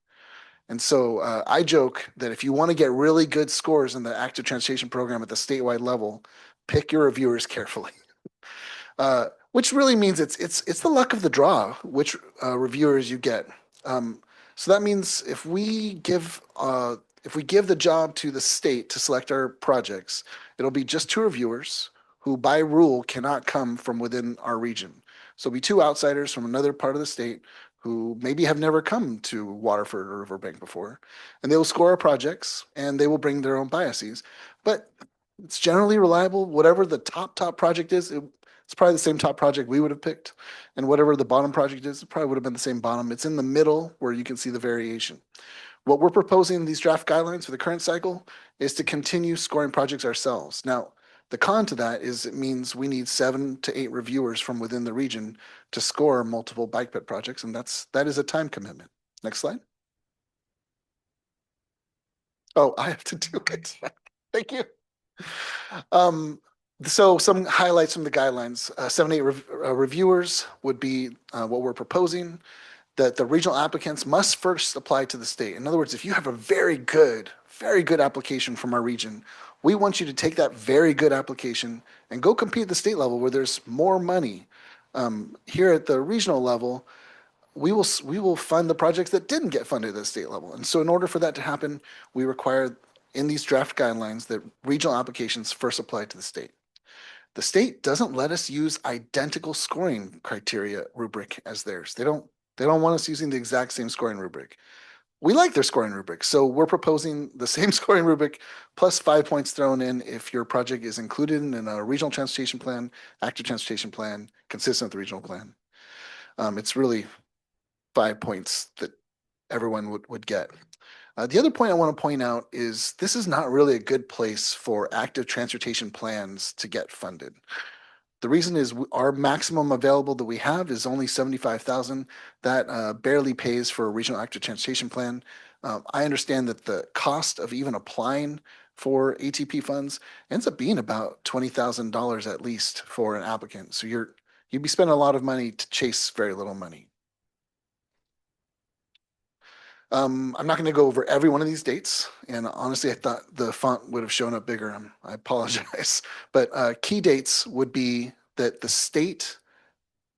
And so I joke that if you want to get really good scores in the active transportation program at the statewide level, pick your reviewers carefully. Which really means it's the luck of the draw which reviewers you get. So that means if we give the job to the state to select our projects, it'll be just 2 reviewers who by rule cannot come from within our region. So it'll be 2 outsiders from another part of the state who maybe have never come to Waterford or Riverbank before, and they will score our projects and they will bring their own biases. But it's generally reliable. Whatever the top project is, it's probably the same top project we would have picked. And whatever the bottom project is, it probably would have been the same bottom. It's in the middle where you can see the variation. What we're proposing in these draft guidelines for the current cycle is to continue scoring projects ourselves. Now, the con to that is it means we need 7 to 8 reviewers from within the region to score multiple bike ped projects, and that is a time commitment. Next slide. Oh, I have to do it. Thank you. So some highlights from the guidelines. 7 to 8 reviewers would be what we're proposing. That the regional applicants must first apply to the state. In other words, if you have a very good application from our region, we want you to take that very good application and go compete at the state level where there's more money. Here at the regional level, we will fund the projects that didn't get funded at the state level. And so in order for that to happen, we require in these draft guidelines that regional applications first apply to the state. The state doesn't let us use identical scoring criteria rubric as theirs. They don't want us using the exact same scoring rubric. We like their scoring rubric, so we're proposing the same scoring rubric plus 5 points thrown in if your project is included in a regional transportation plan, active transportation plan, consistent with the regional plan. It's really 5 points that everyone would get. The other point I want to point out is this is not really a good place for active transportation plans to get funded. The reason is our maximum available that we have is only 75,000. That barely pays for a regional active transportation plan. I understand that the cost of even applying for ATP funds ends up being about $20,000 at least for an applicant. So you'd be spending a lot of money to chase very little money. I'm not going to go over every one of these dates. And honestly, I thought the font would have shown up bigger. I apologize. But key dates would be that the state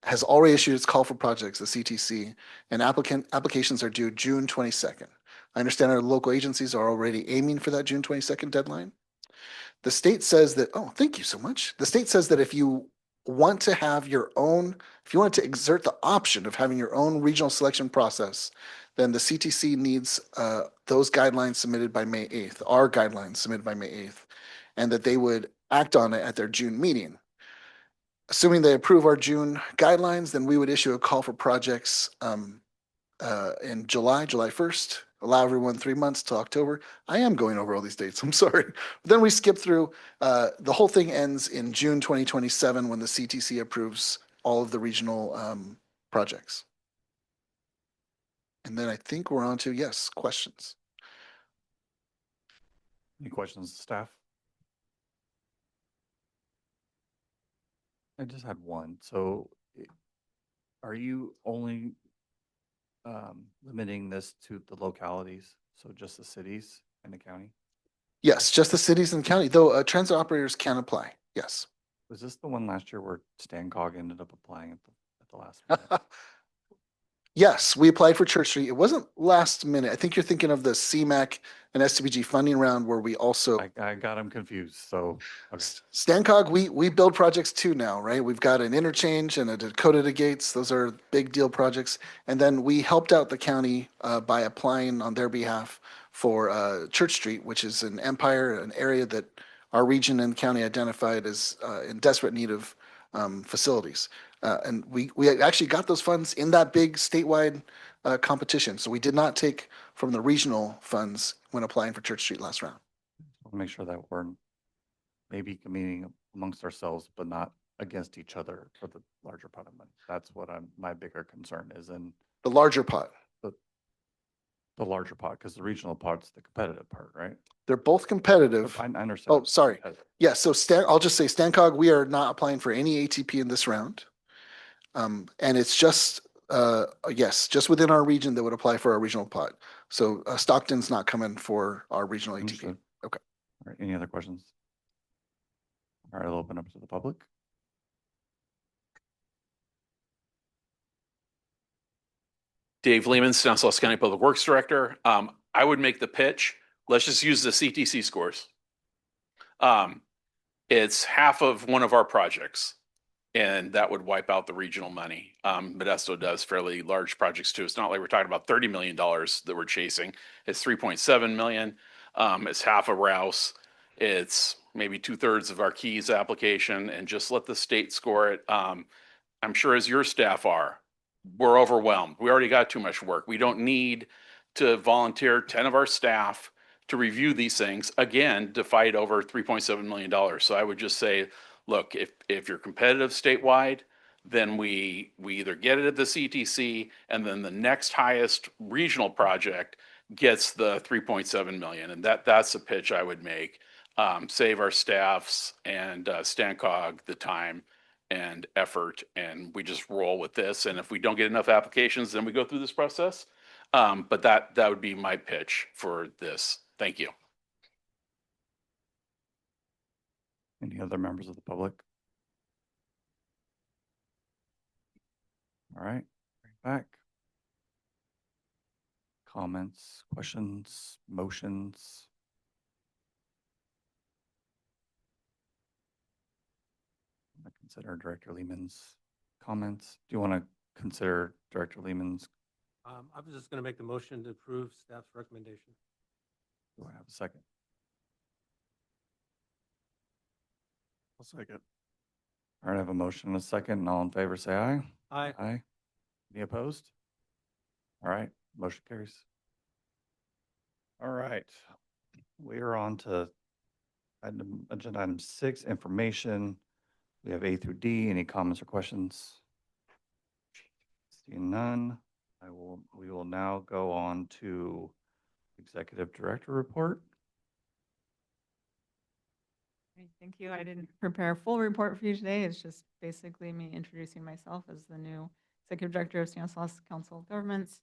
has already issued its call for projects, the CTC, and applications are due June 22nd. I understand our local agencies are already aiming for that June 22nd deadline. The state says that, oh, thank you so much. The state says that if you want to have your own, if you want to exert the option of having your own regional selection process, then the CTC needs those guidelines submitted by May 8th, our guidelines submitted by May 8th, and that they would act on it at their June meeting. Assuming they approve our June guidelines, then we would issue a call for projects in July 1st, allow everyone 3 months till October. I am going over all these dates, I'm sorry. But then we skip through, the whole thing ends in June 2027 when the CTC approves all of the regional projects. And then I think we're on to, yes, questions. Any questions, staff? I just had one. So are you only limiting this to the localities? So just the cities and the county? Yes, just the cities and county, though transit operators can apply, yes. Was this the one last year where Stancog ended up applying at the last minute? Yes, we applied for Church Street. It wasn't last minute. I think you're thinking of the CMAC and STBG funding round where we also I got them confused, so. Okay. Stancog, we build projects too now, right? We've got an interchange and a Dakota to Gates. Those are big deal projects. And then we helped out the county by applying on their behalf for Church Street, which is an empire, an area that our region and county identified as in desperate need of facilities. And we actually got those funds in that big statewide competition. So we did not take from the regional funds when applying for Church Street last round. We'll make sure that we're maybe competing amongst ourselves, but not against each other for the larger pot of money. That's what my bigger concern is in The larger pot. the larger pot, because the regional part's the competitive part, right? They're both competitive. I understand. Oh, sorry. Yeah, so I'll just say Stancog, we are not applying for any ATP in this round. And it's just, yes, just within our region that would apply for our regional pot. So Stockton's not coming for our regional ATP. Understood. Okay. All right, any other questions? All right, I'll open up to the public. Dave Lehman, Stanislaus County Public Works Director. I would make the pitch. Let's just use the CTC scores. It's half of one of our projects, and that would wipe out the regional money. Modesto does fairly large projects too. It's not like we're talking about $30 million that we're chasing. It's 3.7 million. It's half a Rouse. It's maybe 2/3 of our Keys application, and just let the state score it. I'm sure as your staff are, we're overwhelmed. We already got too much work. We don't need to volunteer 10 of our staff to review these things again to fight over $3.7 million. So I would just say, look, if you're competitive statewide, then we either get it at the CTC, and then the next highest regional project gets the 3.7 million. And that's the pitch I would make. Save our staffs and Stancog the time and effort, and we just roll with this. And if we don't get enough applications, then we go through this process. But that would be my pitch for this. Thank you. Any other members of the public? All right, bring it back. Comments, questions, motions? I consider Director Lehman's comments. Do you want to consider Director Lehman's? I was just going to make the motion to approve staff's recommendation. Do I have a second? I'll second. All right, I have a motion and a second, and all in favor say aye. Aye. Aye. Any opposed? All right, motion carries. All right, we are on to agenda item 6, information. We have A through D. Any comments or questions? Seeing none, we will now go on to Executive Director report. Great, thank you. I didn't prepare a full report for you today. It's just basically me introducing myself as the new Executive Director of Stanislaus Council of Governments.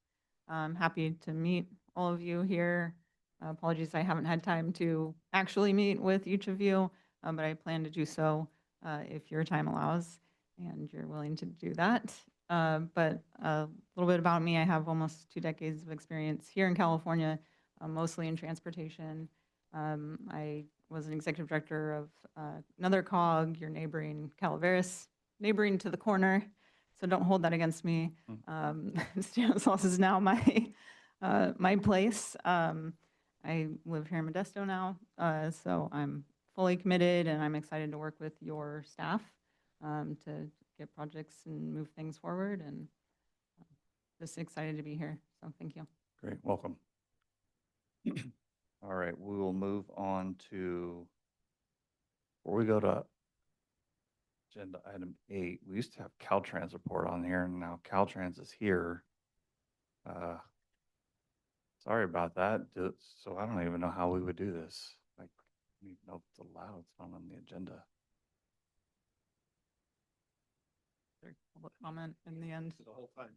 I'm happy to meet all of you here. Apologies, I haven't had time to actually meet with each of you, but I plan to do so if your time allows and you're willing to do that. But a little bit about me, I have almost 2 decades of experience here in California, mostly in transportation. I was an executive director of another COG, your neighboring Calaveras, neighboring to the corner. So don't hold that against me. Stanislaus is now my my place. I live here in Modesto now, so I'm fully committed, and I'm excited to work with your staff to get projects and move things forward. And just excited to be here. So thank you. Great, welcome. All right, we will move on to, before we go to agenda item 8, we used to have Caltrans report on here, and now Caltrans is here. Sorry about that. So I don't even know how we would do this. Like, I don't even know if it's allowed. It's not on the agenda. Public comment in the end. The whole time.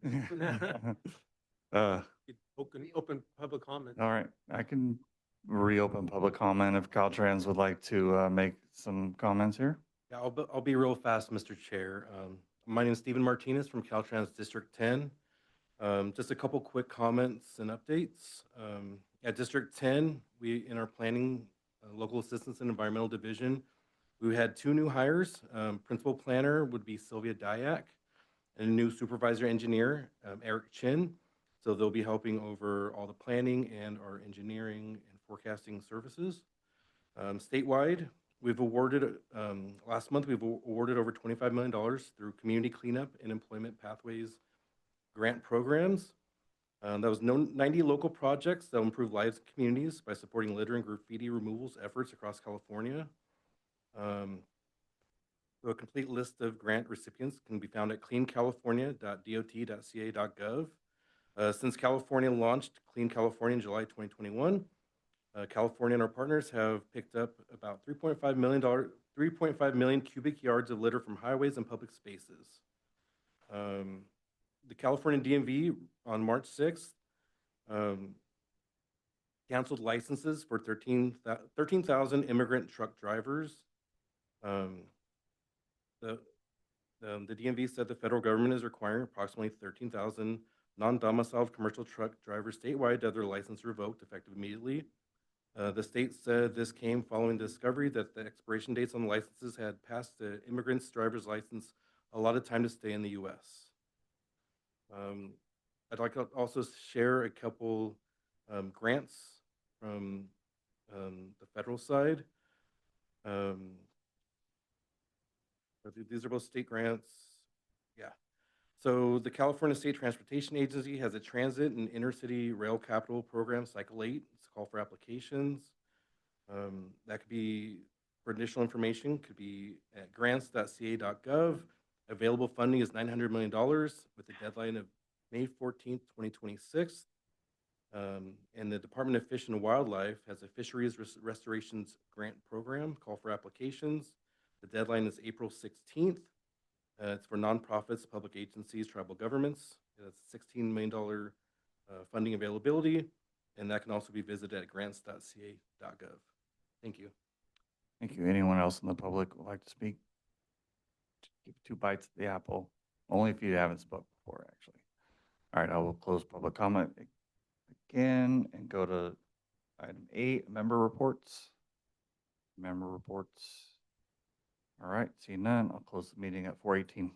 Open public comment. All right, I can reopen public comment if Caltrans would like to make some comments here. Yeah, I'll be real fast, Mr. Chair. My name is Stephen Martinez from Caltrans District 10. Just a couple quick comments and updates. At District 10, in our planning, local assistance and environmental division, we had 2 new hires. Principal planner would be Sylvia Dyack, and a new supervisor engineer, Eric Chin. So they'll be helping over all the planning and our engineering and forecasting services. Statewide, we've awarded, last month, we've awarded over $25 million through community cleanup and employment pathways grant programs. That was 90 local projects that will improve lives and communities by supporting litter and graffiti removals efforts across California. A complete list of grant recipients can be found at cleancalifornia.dot.ca.gov. Since California launched Clean California in July 2021, California and our partners have picked up about $3.5 million cubic yards of litter from highways and public spaces. The California DMV on March 6th canceled licenses for 13,000 immigrant truck drivers. The DMV said the federal government is requiring approximately 13,000 non-domiciled commercial truck drivers statewide to have their license revoked effective immediately. The state said this came following the discovery that the expiration dates on the licenses had passed the immigrants' driver's license a lot of time to stay in the U.S. I'd like to also share a couple grants from the federal side. These are both state grants. Yeah. So the California State Transportation Agency has a transit and intercity rail capital program, Cycle 8. It's a call for applications. That could be, for additional information, could be at grants.ca.gov. Available funding is $900 million with a deadline of May 14th, 2026. And the Department of Fish and Wildlife has a fisheries restorations grant program, call for applications. The deadline is April 16th. It's for nonprofits, public agencies, tribal governments. It's $16 million funding availability, and that can also be visited at grants.ca.gov. Thank you. Thank you. Anyone else in the public would like to speak? Give 2 bites at the apple, only if you haven't spoke before, actually. All right, I will close public comment again and go to item 8, member reports. Member reports. All right, seeing none, I'll close the meeting at 4:18.